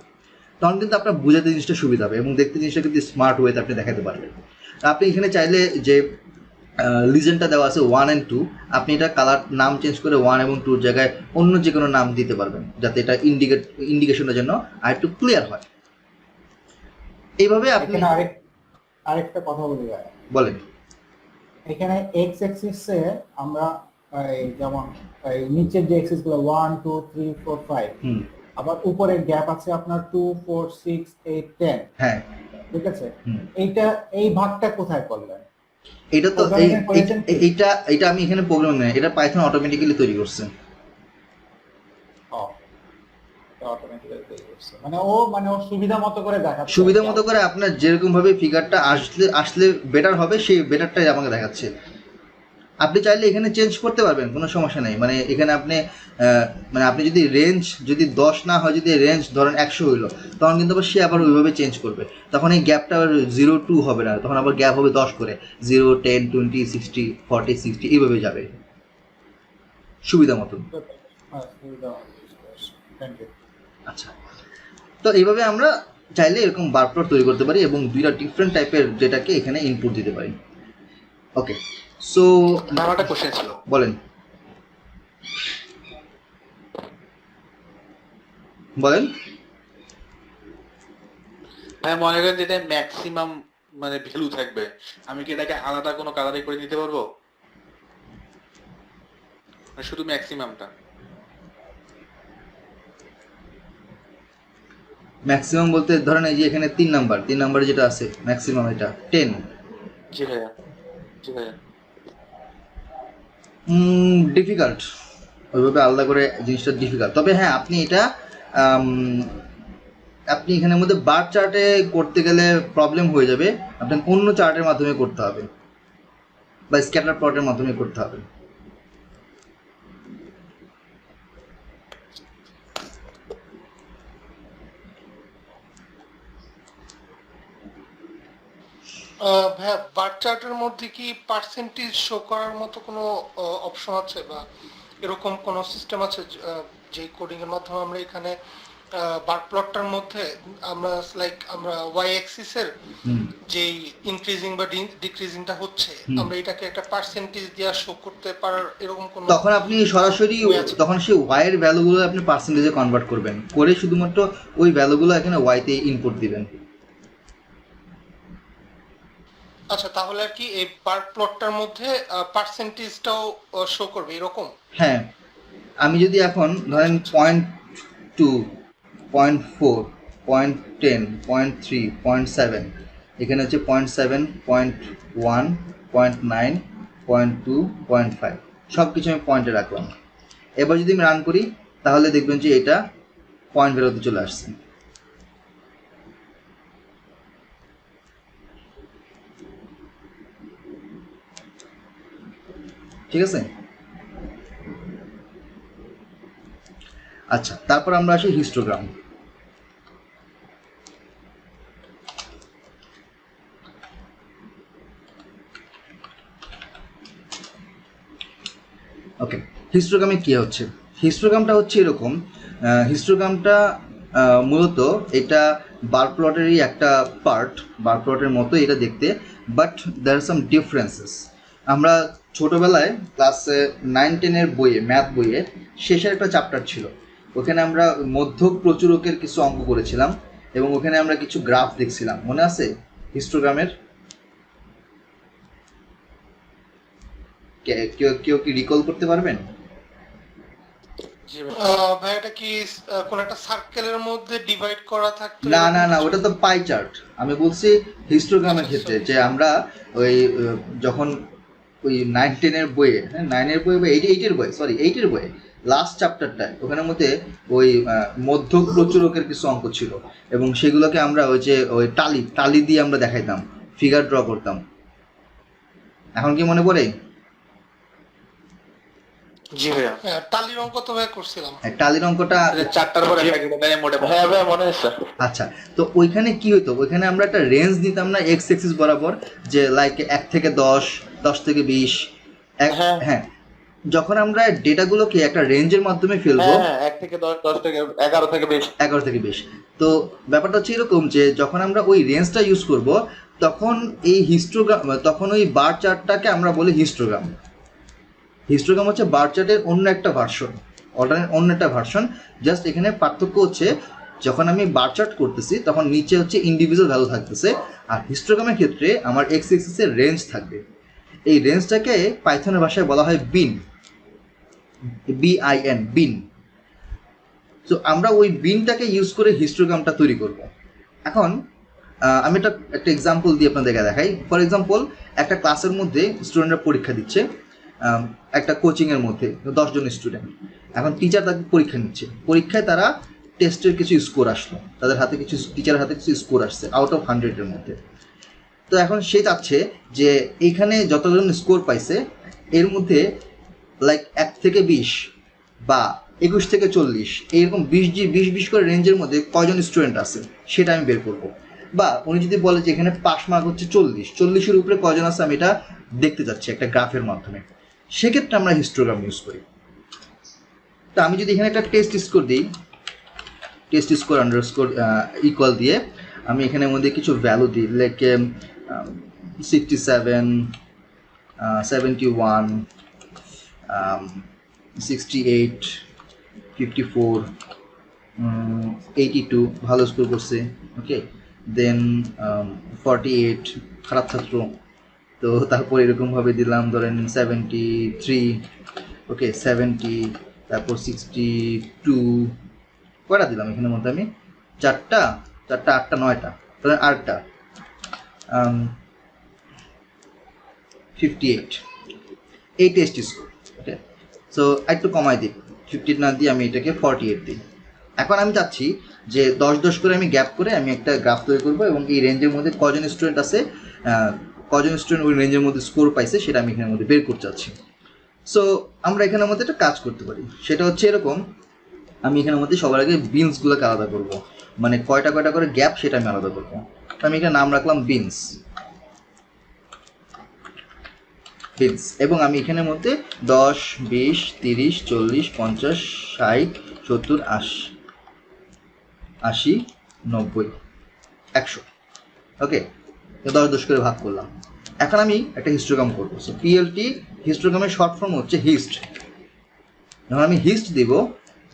তখন কিন্তু আপনার বোঝাতে জিনিসটা সুবিধা হবে এবং দেখতে জিনিসটা কিন্তু স্মার্ট ওয়েতে আপনি দেখাতে পারবেন। আপনি এখানে চাইলে যে লিজেন্ডটা দেওয়া আছে 1 and 2, আপনি এটা কালার নাম চেঞ্জ করে 1 এবং 2 জায়গায় অন্য যে কোনো নাম দিতে পারবেন, যাতে এটা ইন্ডিকেশনের জন্য আর একটু ক্লিয়ার হয়। এইভাবে আপনি এখানে আরেকটা কথা বলি ভাই। বলেন। এখানে এক্স অ্যাক্সিসে আমরা এই যেমন এই নিচের যে অ্যাক্সিস গুলো 1 2 3 4 5, হুম। আবার উপরের গ্যাপ আছে আপনার 2 4 6 8 10, হ্যাঁ। ঠিক আছে? হুম। এই ভাগটা কোথায় করলেন? এটা তো Programming করেছেন কি? এইটা আমি এখানে প্রোগ্রাম নেই, এটা পাইথন অটোমেটিক্যালি তৈরি করছে। অটোমেটিক্যালি তৈরি করছে, মানে ওর সুবিধা মতো করে দেখাচ্ছে, সুবিধা মতো করে আপনার যেরকম ভাবে ফিগারটা আসলে বেটার হবে সেই বেটারটাই আমাকে দেখাচ্ছে। আপনি চাইলে এখানে চেঞ্জ করতে পারবেন, কোনো সমস্যা নেই। মানে এখানে আপনি মানে আপনি যদি রেঞ্জ যদি 10 না হয়, যদি রেঞ্জ ধরেন 100 হইলো, তখন কিন্তু আবার সে আবার ওইভাবে চেঞ্জ করবে। তখন এই গ্যাপটা 0 2 হবে না, তখন আবার গ্যাপ হবে 10 করে, 0 10 20 60 40 60 এইভাবে যাবে সুবিধা মতন। আচ্ছা, তো এইভাবে আমরা চাইলে এরকম বার প্লট তৈরি করতে পারি এবং দুইটা ডিফারেন্ট টাইপের ডেটাকে এখানে ইনপুট দিতে পারি। ওকে, সো আমার একটা কোশ্চেন ছিল। বলেন বলেন। হ্যাঁ, মনে করেন যেটা ম্যাক্সিমাম মানে ভ্যালু থাকবে, আমি কি এটাকে আলাদা কোনো কালারে করে নিতে পারবো? শুধু ম্যাক্সিমামটা? ম্যাক্সিমাম বলতে ধরেন এই যে এখানে 3 নাম্বার যেটা আছে ম্যাক্সিমাম, এটা 10। জি ভাইয়া, জি ভাইয়া। ডিফিকাল্ট, ওইভাবে আলাদা করে জিনিসটা ডিফিকাল্ট। তবে হ্যাঁ, আপনি এটা আপনি এখানের মধ্যে বার চার্টে করতে গেলে প্রবলেম হয়ে যাবে, আপনাকে অন্য চার্টের মাধ্যমে করতে হবে বা স্ক্যাটার প্লটের মাধ্যমে করতে হবে। ভাইয়া বার চার্টের মধ্যে কি পার্সেন্টেজ শো করার মতো কোনো অপশন আছে বা এরকম কোনো সিস্টেম আছে যে কোডিং এর মাধ্যমে আমরা এখানে বার প্লটটার মধ্যে আমরা লাইক আমরা ওয়াই অ্যাক্সিস এর যে ইনক্রিজিং বা ডিক্রিজিংটা হচ্ছে আমরা এটাকে একটা পার্সেন্টেজ দিয়ে শো করতে পারার এরকম কোনো তখন আপনি সরাসরি তখন সেই ওয়াই এর ভ্যালুগুলো আপনি পার্সেন্টেজে কনভার্ট করবেন, করে শুধুমাত্র ওই ভ্যালুগুলো এখানে ওয়াইতে ইনপুট দিবেন। আচ্ছা, তাহলে আর কি এই বার প্লটটার মধ্যে পার্সেন্টেজটাও শো করবে এরকম? হ্যাঁ, আমি যদি এখন ধরেন 0.2, 0.4, 0.10, 0.3, 0.7, এখানে হচ্ছে 0.7, 0.1, 0.9, 0.2, 0.5 সব কিছু আমি পয়েন্টে রাখলাম। এবার যদি আমি রান করি তাহলে দেখবেন যে এটা পয়েন্ট বেরোতে চলে আসছে। ঠিক আছে, আচ্ছা তারপর আমরা আসি হিস্টোগ্রাম। ওকে, হিস্টোগ্রামে কি হচ্ছে? হিস্টোগ্রামটা হচ্ছে এরকম, হিস্টোগ্রামটা মূলত এটা বার প্লটেরই একটা পার্ট, বার প্লটের মতো এটা দেখতে, but there are some differences. আমরা ছোটোবেলায় ক্লাস 9-10 বইয়ে, ম্যাথ বইয়ে শেষের একটা চ্যাপ্টার ছিল, ওখানে আমরা মধ্যক প্রচুরকের কিছু অঙ্ক করেছিলাম এবং ওখানে আমরা কিছু গ্রাফ দেখছিলাম, মনে আছে হিস্টোগ্রামের? কেউ কি রিকল করতে পারবেন? ভাই এটা কি কোন একটা সার্কেলের মধ্যে ডিভাইড করা থাকতো? না না না, ওটা তো পাই চার্ট। আমি বলছি হিস্টোগ্রামের ক্ষেত্রে যে আমরা ওই যখন ওই 9-10 বইয়ে, হ্যাঁ 9 বই বা 8 বই, সরি 8 বইয়ে লাস্ট চ্যাপ্টারটায় ওখানের মধ্যে ওই মধ্যক প্রচুরকের কিছু অঙ্ক ছিল এবং সেগুলোকে আমরা ওই যে ওই টালি দিয়ে আমরা দেখাইতাম, ফিগার ড্র করতাম। এখন কি মনে পড়ে? জি ভাইয়া, টালির অঙ্ক তো ভাই করছিলাম। টালির অঙ্কটা 4টার পরে হ্যাঁ ভাইয়া মনে আছে। আচ্ছা, তো ওইখানে কি হতো, ওইখানে আমরা একটা রেঞ্জ দিতাম না এক্স এক্সিস বরাবর, যে লাইক 1 থেকে 10, 10 থেকে 20। হ্যাঁ, যখন আমরা ডেটাগুলোকে একটা রেঞ্জের মাধ্যমে ফেলবো, 1 থেকে 10, 10 থেকে 11 থেকে 20, 11 থেকে 20, তো ব্যাপারটা হচ্ছে এরকম যে যখন আমরা ওই রেঞ্জটা ইউজ করব তখন এই হিস্টোগ্রাম, তখন ওই বার চার্টটাকে আমরা বলি হিস্টোগ্রাম। হিস্টোগ্রাম হচ্ছে বার চার্টের অন্য একটা ভার্সন, অন্য একটা ভার্সন। জাস্ট এখানে পার্থক্য হচ্ছে যখন আমি বার চার্ট করতেছি তখন নিচে হচ্ছে ইন্ডিভিজুয়াল ভ্যালু থাকতেছে, আর হিস্টোগ্রামের ক্ষেত্রে আমার এক্স এক্সিসের রেঞ্জ থাকবে। এই রেঞ্জটাকে পাইথনের ভাষায় বলা হয় বিন, BIN, বিন। তো আমরা ওই বিনটাকে ইউজ করে হিস্টোগ্রামটা তৈরি করব। এখন আমি একটা এক্সাম্পল দিয়ে আপনাদেরকে দেখাই। ফর এক্সাম্পল, একটা ক্লাসের মধ্যে স্টুডেন্টরা পরীক্ষা দিচ্ছে, একটা কোচিংয়ের মধ্যে 10 জন স্টুডেন্ট। এখন টিচার তাকে পরীক্ষা নিচ্ছে, পরীক্ষায় তারা টেস্টের কিছু স্কোর আসলো, তাদের হাতে কিছু, টিচারের হাতে কিছু স্কোর আসছে আউট অফ 100-এর মধ্যে। তো এখন সে চাচ্ছে যে এইখানে যতজন স্কোর পাইছে এর মধ্যে লাইক 1 থেকে 20 বা 21 থেকে 40 এইরকম 20 করে রেঞ্জের মধ্যে কয়জন স্টুডেন্ট আছে সেটা আমি বের করব। বা উনি যদি বলে যে এখানে পাস মার্ক হচ্ছে 40-এর উপরে কয়জন আছে আমি এটা দেখতে যাচ্ছি একটা গ্রাফের মাধ্যমে, সেক্ষেত্রে আমরা হিস্টোগ্রাম ইউজ করি। তো আমি যদি এখানে একটা টেস্ট স্কোর দিই, টেস্ট স্কোর আন্ডারস্কোর ইকুয়াল দিয়ে আমি এখানের মধ্যে কিছু ভ্যালু দিই, লাইক 67, 71, 68, 54, 82 ভালো স্কোর করছে, ওকে। দেন 48 খারাপ ছাত্র, তো তারপর এরকমভাবে দিলাম ধরেন 73, ওকে 70, তারপর 62, কয়টা দিলাম এখানের মধ্যে আমি? 4টা, 8টা, 9টা, ধরেন 8টা, 58 এই টেস্ট স্কোর, ওকে। সো একটু কমাই দিই, 58 না দিয়ে আমি এটাকে 48 দিই। এখন আমি চাচ্ছি যে 10 করে আমি গ্যাপ করে আমি একটা গ্রাফ তৈরি করবো এবং এই রেঞ্জের মধ্যে কজন স্টুডেন্ট আছে, কজন স্টুডেন্ট ওই রেঞ্জের মধ্যে স্কোর পাইছে সেটা আমি এখানের মধ্যে বের করতে চাচ্ছি। সো আমরা এখানের মধ্যে একটা কাজ করতে পারি, সেটা হচ্ছে এরকম, আমি এখানের মধ্যে সবার আগে বিনসগুলোকে আলাদা করব, মানে কয়টা করে গ্যাপ সেটা আমি আলাদা করবো। তো আমি এখানে নাম রাখলাম বিনস, বিনস, এবং আমি এখানের মধ্যে 10, 20, 30, 40, 50, 60, 70, 80, 90, 100। ওকে, 10 করে ভাগ করলাম। এখন আমি একটা হিস্টোগ্রাম করবো। সো পিএলটি হিস্টোগ্রামের শর্ট ফর্ম হচ্ছে হিস্ট। যখন আমি হিস্ট দিব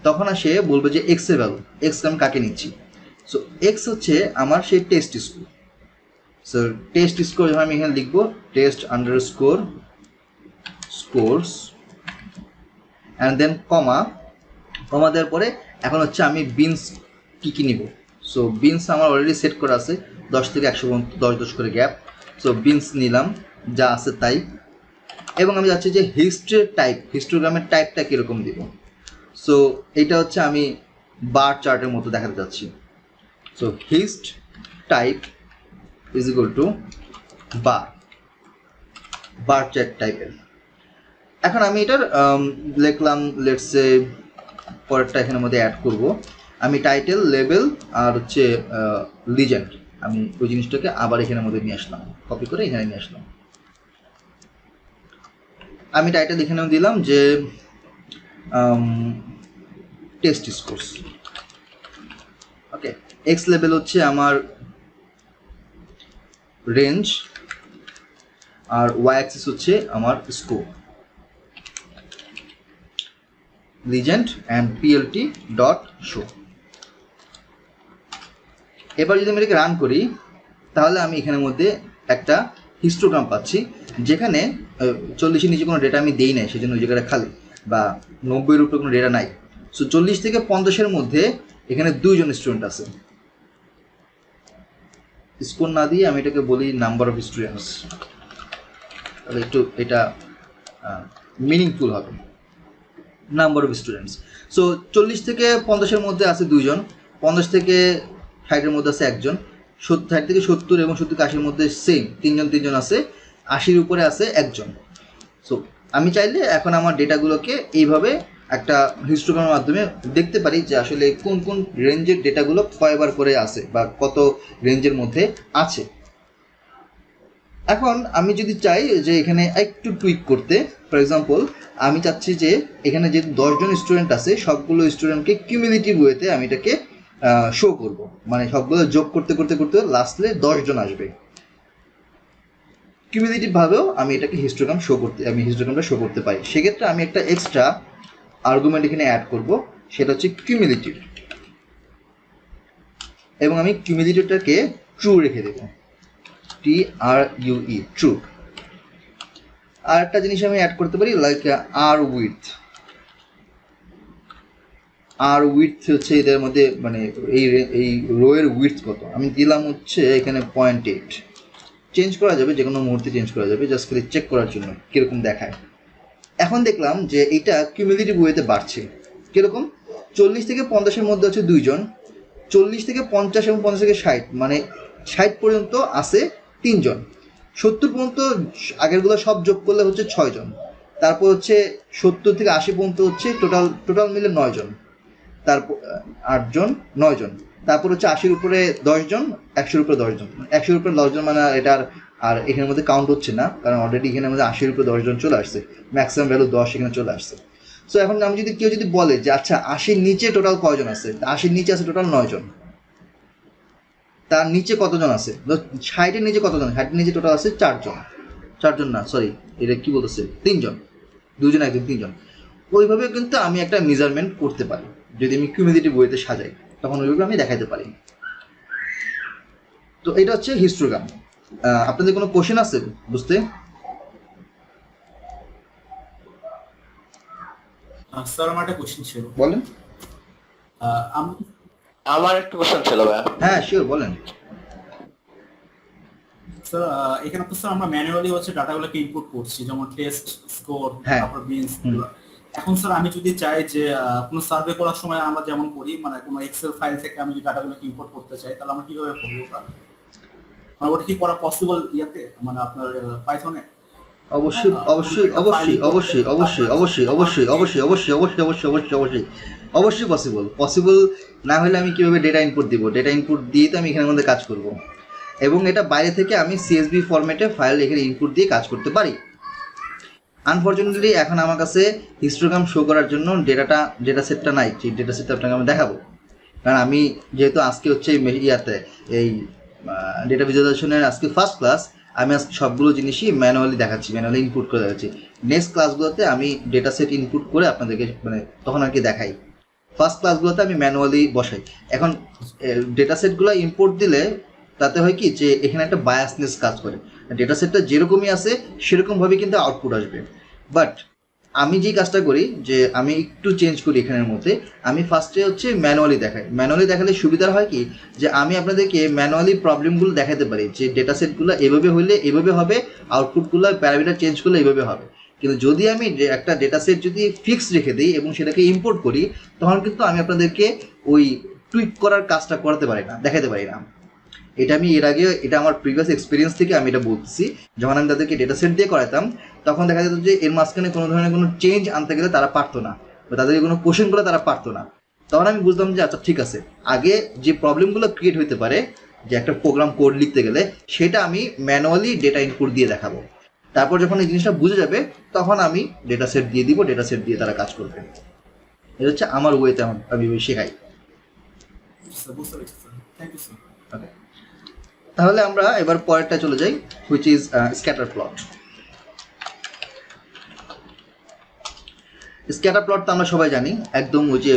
তখন সে বলবে যে এক্স এর ভ্যালু, এক্স আমি কাকে নিচ্ছি। সো এক্স হচ্ছে আমার সেই test score. So test score যখন আমি এখানে লিখবো test underscore scores and then comma দেওয়ার পরে এখন হচ্ছে আমি বিনস কী নিব। সো বিনস আমার অলরেডি সেট করা আছে 10 থেকে 100 পর্যন্ত 10 করে গ্যাপ। সো বিনস নিলাম যা আছে তাই, এবং আমি যাচ্ছি যে হিস্ট্রির টাইপ, হিস্টোগ্রামের টাইপটা কীরকম দিব। সো এটা হচ্ছে আমি বার চার্টের মতো দেখাতে যাচ্ছি। So hist type is equal to bar chart টাইপের। এখন আমি এটার লিখলাম লেটসে, পরেরটা এখানের মধ্যে অ্যাড করব। আমি টাইটেল, লেবেল আর হচ্ছে লিজেন্ড, আমি ওই জিনিসটাকে আবার এখানের মধ্যে নিয়ে আসলাম, কপি করে এখানে নিয়ে আসলাম। আমি টাইটেল এখানেও দিলাম যে টেস্ট স্কোর্স। ওকে, এক্স লেভেল হচ্ছে আমার রেঞ্জ আর ওয়াই অ্যাক্সিস হচ্ছে আমার score. Legend and PLT dot show. এবার যদি আমি এটাকে রান করি তাহলে আমি এখানের মধ্যে একটা হিস্টোগ্রাম পাচ্ছি, যেখানে 40-এর নিচে কোনো ডেটা আমি দিই নাই, সেজন্য ওই জায়গাটা খালি, বা 90-এর উপরে কোনো ডেটা নাই। সো 40 থেকে 50-এর মধ্যে এখানে 2 জন স্টুডেন্ট আছে। স্কোর না দিয়ে আমি এটাকে বলি নাম্বার অফ স্টুডেন্টস, তাহলে একটু এটা মিনিংফুল হবে। Number of students. সো 40 থেকে 50-এর মধ্যে আছে 2 জন, 50 থেকে 60-এর মধ্যে আছে 1 জন, 60 থেকে 70 এবং 70 থেকে 80-এর মধ্যে সেম 3 জন আছে, 80-এর উপরে আছে 1 জন। সো আমি চাইলে এখন আমার ডেটাগুলোকে এইভাবে একটা হিস্টোগ্রামের মাধ্যমে দেখতে পারি যে আসলে কোন কোন রেঞ্জের ডেটাগুলো কয়বার করে আছে বা কত রেঞ্জের মধ্যে আছে। এখন আমি যদি চাই যে এখানে একটু টুইক করতে, ফর এক্সাম্পল আমি চাচ্ছি যে এখানে যে 10 জন স্টুডেন্ট আছে সবগুলো স্টুডেন্টকে কিউমুলেটিভ ওয়েতে আমি এটাকে শো করব, মানে সবগুলো যোগ করতে করতে করতে লাস্টে 10 জন আসবে। কিউমুলেটিভ ভাবেও আমি এটাকে হিস্টোগ্রামটা শো করতে পারি। সেক্ষেত্রে আমি একটা এক্সট্রা আর্গুমেন্ট এখানে অ্যাড করব, সেটা হচ্ছে কিউমুলেটিভ, এবং আমি কিউমুলেটিভটাকে ট্রু রেখে দেবো, TRUE, ট্রু। আর একটা জিনিস আমি অ্যাড করতে পারি লাইক আর উইডথ হচ্ছে এদের মধ্যে, মানে এই রোয়ের উইডথ কত আমি দিলাম হচ্ছে এখানে 0.8। চেঞ্জ করা যাবে, যে কোনো মুহূর্তে চেঞ্জ করা যাবে, জাস্ট খালি চেক করার জন্য কীরকম দেখায়। এখন দেখলাম যে এটা কিউমুলেটিভ ওয়েতে বাড়ছে। কীরকম? 40 থেকে 50-এর মধ্যে হচ্ছে 2 জন, 40 থেকে 50 এবং 50 থেকে 60, মানে 60 পর্যন্ত আছে 3 জন, 70 পর্যন্ত আগেরগুলো সব যোগ করলে হচ্ছে 6 জন, তারপর হচ্ছে 70 থেকে 80 পর্যন্ত হচ্ছে টোটাল মিলে 9 জন, তারপর 8 জন, 9 জন, তারপর হচ্ছে 80-এর উপরে 10 জন, 100-এর উপরে 10 জন। 100-এর উপরে 10 জন মানে এটার আর এখানের মধ্যে কাউন্ট হচ্ছে না, কারণ অলরেডি এখানের মধ্যে 80-এর উপরে 10 জন চলে আসছে, ম্যাক্সিমাম ভ্যালু 10 এখানে চলে আসছে। সো এখন আমি যদি কেউ যদি বলে যে আচ্ছা 80-এর নিচে টোটাল কয়জন আছে, 80-এর নিচে আছে টোটাল 9 জন, তার নিচে কতজন আছে, 60-এর নিচে কতজন, 60-এর নিচে টোটাল আছে 4 জন না সরি, এটা কি বলতেছে 3 জন, 2 জন 1 জন 3 জন। ওইভাবে কিন্তু আমি একটা মেজারমেন্ট করতে পারি, যদি আমি কিউমুলেটিভ ওয়েতে সাজাই তখন ওইভাবে আমি দেখাতে পারি। তো এটা হচ্ছে হিস্টোগ্রাম। আপনাদের কোনো কোশ্চেন আছে বুঝতে? স্যার আমার একটা কোশ্চেন ছিল। বলেন। আমার একটা কোশ্চেন ছিল ভাই। হ্যাঁ শিওর, বলেন। স্যার এখানে তো স্যার আমরা ম্যানুয়ালি হচ্ছে ডাটাগুলোকে ইনপুট করছি, যেমন টেস্ট, স্কোর, তারপর বিনস। এখন স্যার আমি যদি চাই যে কোনো সার্ভে করার সময় আমরা যেমন করি, মানে কোনো এক্সেল ফাইল থেকে আমি যদি ডাটাগুলোকে ইম্পোর্ট করতে চাই, তাহলে আমরা কিভাবে করবো? মানে ওটা কি করা পসিবল ইয়াতে, মানে আপনার পাইথনে? অবশ্যই অবশ্যই অবশ্যই অবশ্যই অবশ্যই অবশ্যই অবশ্যই অবশ্যই অবশ্যই অবশ্যই অবশ্যই অবশ্যই অবশ্যই অবশ্যই পসিবল না হলে আমি কীভাবে ডেটা ইনপুট দিব? ডেটা ইনপুট দিয়ে তো আমি এখানের মধ্যে কাজ করব, এবং এটা বাইরে থেকে আমি CSV ফরম্যাটে ফাইল এখানে ইনপুট দিয়ে কাজ করতে পারি। আনফরচুনেটলি এখন আমার কাছে হিস্টোগ্রাম শো করার জন্য ডেটা সেটটা নাই, যে ডেটা সেটটা আপনাকে আমি দেখাবো। কারণ আমি যেহেতু আজকে হচ্ছে ইয়াতে এই ডেটা ভিজুয়ালাইজেশনের আজকে ফার্স্ট ক্লাস, আমি আজকে সবগুলো জিনিসই ম্যানুয়ালি দেখাচ্ছি, ম্যানুয়ালি ইনপুট করে দেখাচ্ছি। নেক্সট ক্লাসগুলোতে আমি ডেটা সেট ইনপুট করে আপনাদেরকে মানে তখন আর কি দেখাই। ফার্স্ট ক্লাসগুলোতে আমি ম্যানুয়ালি বসাই। এখন ডেটা সেটগুলো ইম্পোর্ট দিলে তাতে হয় কি যে এখানে একটা বায়াসনেস কাজ করে, ডেটা সেটটা যেরকমই আছে সেরকমভাবে কিন্তু আউটপুট আসবে। বাট আমি যে কাজটা করি যে আমি একটু চেঞ্জ করি এখানের মধ্যে, আমি ফার্স্টে হচ্ছে ম্যানুয়ালি দেখাই। ম্যানুয়ালি দেখালে সুবিধা হয় কি যে আমি আপনাদেরকে ম্যানুয়ালি প্রবলেমগুলো দেখাতে পারি যে ডেটা সেটগুলো এভাবে হলে এভাবে হবে, আউটপুটগুলো প্যারামিটার চেঞ্জ করলে এভাবে হবে। কিন্তু যদি আমি একটা ডেটা সেট যদি ফিক্স রেখে দিই এবং সেটাকে ইম্পোর্ট করি, তখন কিন্তু আমি আপনাদেরকে ওই টুইক করার কাজটা করতে পারি না, দেখাতে পারি না। এটা আমি এর আগে, এটা আমার প্রিভিয়াস এক্সপিরিয়েন্স থেকে আমি এটা বলতেছি। যখন আমি তাদেরকে ডেটা সেট দিয়ে করাতাম তখন দেখা যেত যে এর মাঝখানে কোনো ধরনের কোনো চেঞ্জ আনতে গেলে তারা পারতো না, বা তাদেরকে কোনো কোশ্চেন করে তারা পারতো না। তখন আমি বুঝলাম যে আচ্ছা ঠিক আছে, আগে যে প্রবলেমগুলো ক্রিয়েট হতে পারে যে একটা প্রোগ্রাম কোড লিখতে গেলে, সেটা আমি ম্যানুয়ালি ডেটা ইনপুট দিয়ে দেখাবো। তারপর যখন এই জিনিসটা বুঝে যাবে তখন আমি ডেটা সেট দিয়ে দিব, ডেটা সেট দিয়ে তারা কাজ করবে। এটা হচ্ছে আমার ওয়েতে আমি শেখাই। ওকে, তাহলে আমরা এবার পরেরটা চলে যাই, which is scatter plot. Scatter plot তো আমরা সবাই জানি, একদম ওই যে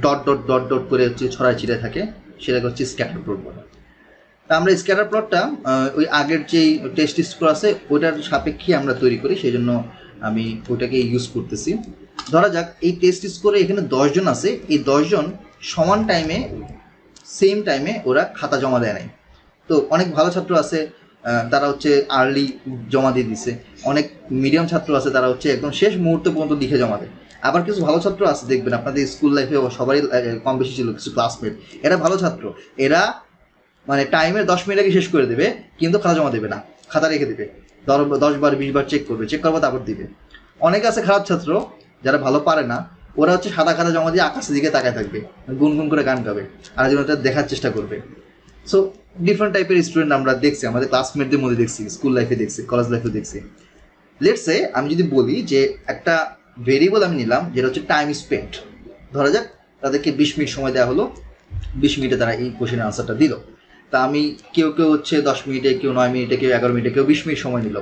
ডট ডট ডট ডট করে হচ্ছে ছড়ায় ছিঁড়ে থাকে, সেটাকে হচ্ছে স্ক্যাটার প্লট বলে। তা আমরা স্ক্যাটার প্লটটা ওই আগের যেই টেস্ট স্কোর আছে ওটার সাপেক্ষে আমরা তৈরি করি, সেই জন্য আমি ওটাকে ইউজ করতেছি। ধরা যাক এই টেস্ট স্কোরে এখানে 10 জন আছে, এই 10 জন সমান টাইমে সেম টাইমে ওরা খাতা জমা দেয় নাই। তো অনেক ভালো ছাত্র আছে, তারা হচ্ছে আর্লি জমা দিয়ে দিছে। অনেক মিডিয়াম ছাত্র আছে, তারা হচ্ছে একদম শেষ মুহূর্ত পর্যন্ত লিখে জমা দেয়। আবার কিছু ভালো ছাত্র আছে, দেখবেন আপনাদের স্কুল লাইফে সবারই কম বেশি ছিল কিছু ক্লাসমেট, এরা ভালো ছাত্র, এরা মানে টাইমের 10 মিনিট আগে শেষ করে দেবে, কিন্তু খাতা জমা দেবে না, খাতা রেখে দেবে, 10 বার 20 বার চেক করবে, চেক করবো তারপর দিবে। অনেকে আছে খারাপ ছাত্র যারা ভালো পারে না, ওরা হচ্ছে সাদা খাতা জমা দিয়ে আকাশের দিকে তাকায় থাকবে, গুনগুন করে গান গাবে, আর যেটা দেখার চেষ্টা করবে। সো ডিফারেন্ট টাইপের স্টুডেন্ট আমরা দেখছি, আমাদের ক্লাসমেটদের মধ্যে দেখছি, স্কুল লাইফে দেখছি, কলেজ লাইফে দেখছি। লেটসে আমি যদি বলি যে একটা ভেরিয়েবল আমি নিলাম যেটা হচ্ছে টাইম স্পেন্ট। ধরা যাক তাদেরকে 20 মিনিট সময় দেওয়া হলো, 20 মিনিটে তারা এই কোশ্চেনের আনসারটা দিল। তা আমি কেউ হচ্ছে 10 মিনিটে, কেউ 9 মিনিটে, কেউ 11 মিনিটে, কেউ 20 মিনিট সময় নিল।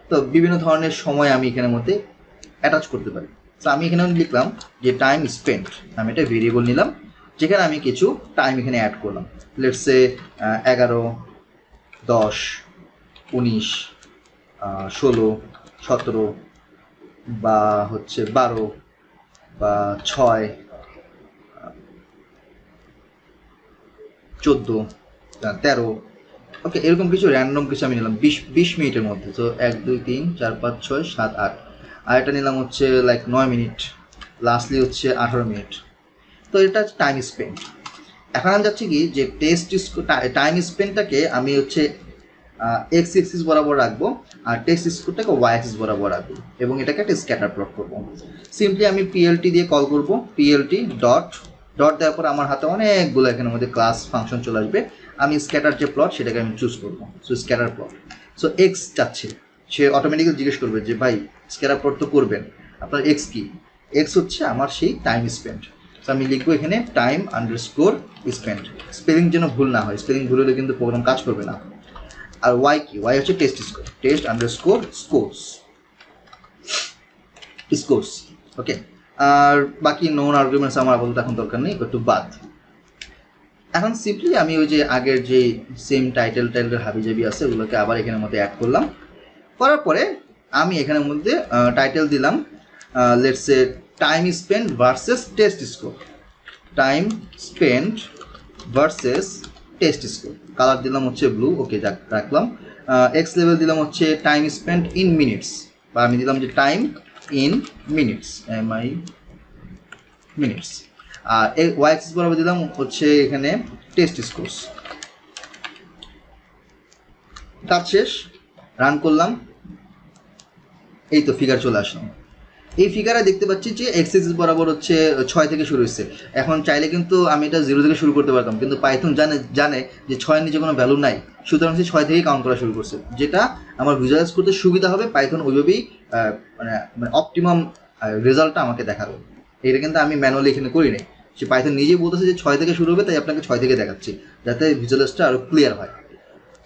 তো বিভিন্ন ধরনের সময় আমি এখানের মধ্যে অ্যাটাচ করতে পারি। তো আমি এখানে লিখলাম যে টাইম স্পেন্ট, আমি একটা ভেরিয়েবল নিলাম যেখানে আমি কিছু টাইম এখানে অ্যাড করলাম। লেটসে 11, 10, 19, 16, 17 বা হচ্ছে 12 বা 6, 14, 13। ওকে, এরকম কিছু র্যান্ডম কিছু আমি নিলাম 20 মিনিটের মধ্যে। তো 1, 2, 3, 4, 5, 6, 7, 8। আর এটা নিলাম হচ্ছে লাইক 9 মিনিট, লাস্টলি হচ্ছে 18 মিনিট। তো এটা টাইম স্পেন্ট। এখন আমি যাচ্ছি কি যে টাইম স্পেন্টটাকে আমি হচ্ছে এক্স এক্সিস বরাবর রাখবো, আর টেস্ট স্কোরটাকে ওয়াই এক্সিস বরাবর রাখবো, এবং এটাকে একটা স্ক্যাটার প্লট করবো। সিম্পলি আমি পিএলটি দিয়ে কল করবো, পিএলটি ডট ডট দেওয়ার পর আমার হাতে অনেকগুলো এখানের মধ্যে ক্লাস ফাংশন চলে আসবে। আমি স্ক্যাটার যে প্লট সেটাকে আমি চুজ করবো, so scatter plot. So x চাচ্ছে, সে অটোমেটিক্যালি জিজ্ঞেস করবে যে ভাই স্ক্যাটার প্লট তো করবেন, আপনার এক্স কি? এক্স হচ্ছে আমার সেই টাইম স্পেন্ট। সো আমি লিখবো এখানে টাইম আন্ডারস্কোর স্পেন্ট, স্পেলিং যেন ভুল না হয়, স্পেলিং ভুল হলে কিন্তু প্রোগ্রাম কাজ করবে না। আর ওয়াই কি? ওয়াই হচ্ছে test score, test underscore scores. Okay, আর বাকি নোন আর্গুমেন্টস আমার আপাতত এখন দরকার নেই, একটু বাদ। এখন সিম্পলি আমি ওই যে আগের যে সেম টাইটেল হাবিজাবি আছে ওগুলোকে আবার এখানের মধ্যে অ্যাড করলাম। করার পরে আমি এখানের মধ্যে টাইটেল দিলাম let's say time spent versus test score, time spent versus test score. Colour দিলাম হচ্ছে ব্লু, ওকে যাক রাখলাম। এক্স লেভেল দিলাম হচ্ছে টাইম স্পেন্ট ইন মিনিটস, বা আমি দিলাম যে টাইম ইন মিনিটস, মিনিটস। আর ওয়াই এক্সিস বরাবর দিলাম হচ্ছে এখানে টেস্ট স্কোরস। কাজ শেষ, রান করলাম, এই তো ফিগার চলে আসলাম। এই ফিগারে দেখতে পাচ্ছি যে এক্স এক্সিস বরাবর হচ্ছে 6 থেকে শুরু হচ্ছে। এখন চাইলে কিন্তু আমি এটা 0 থেকে শুরু করতে পারতাম, কিন্তু পাইথন জানে যে 6 এর নিচে কোনো ভ্যালু নাই, সুতরাং সে 6 থেকেই কাউন্ট করা শুরু করছে, যেটা আমার ভিজুয়ালাইজ করতে সুবিধা হবে। পাইথন ওইভাবেই মানে অপটিমাম রেজাল্টটা আমাকে দেখাবে। এটা কিন্তু আমি ম্যানুয়ালি এখানে করি নাই, সে পাইথন নিজেই বলতেছে যে 6 থেকে শুরু হবে, তাই আপনাকে 6 থেকে দেখাচ্ছি যাতে ভিজুয়ালাইজটা আরও ক্লিয়ার হয়।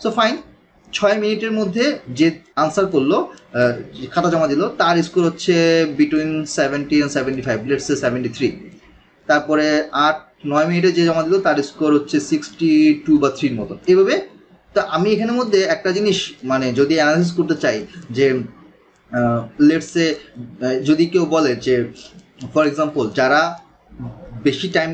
সো ফাইন, 6 মিনিটের মধ্যে যে আনসার করলো, খাতা জমা দিল, তার স্কোর হচ্ছে বিটুইন 70 and 75, লেটস সে 73। তারপরে 8-9 মিনিটে যে জমা দিল তার স্কোর হচ্ছে 62 বা 3 মতো এভাবে। তো আমি এখানের মধ্যে একটা জিনিস মানে যদি অ্যানালাইসিস করতে চাই যে লেটস সে যদি কেউ বলে যে ফর এক্সাম্পল যারা বেশি টাইম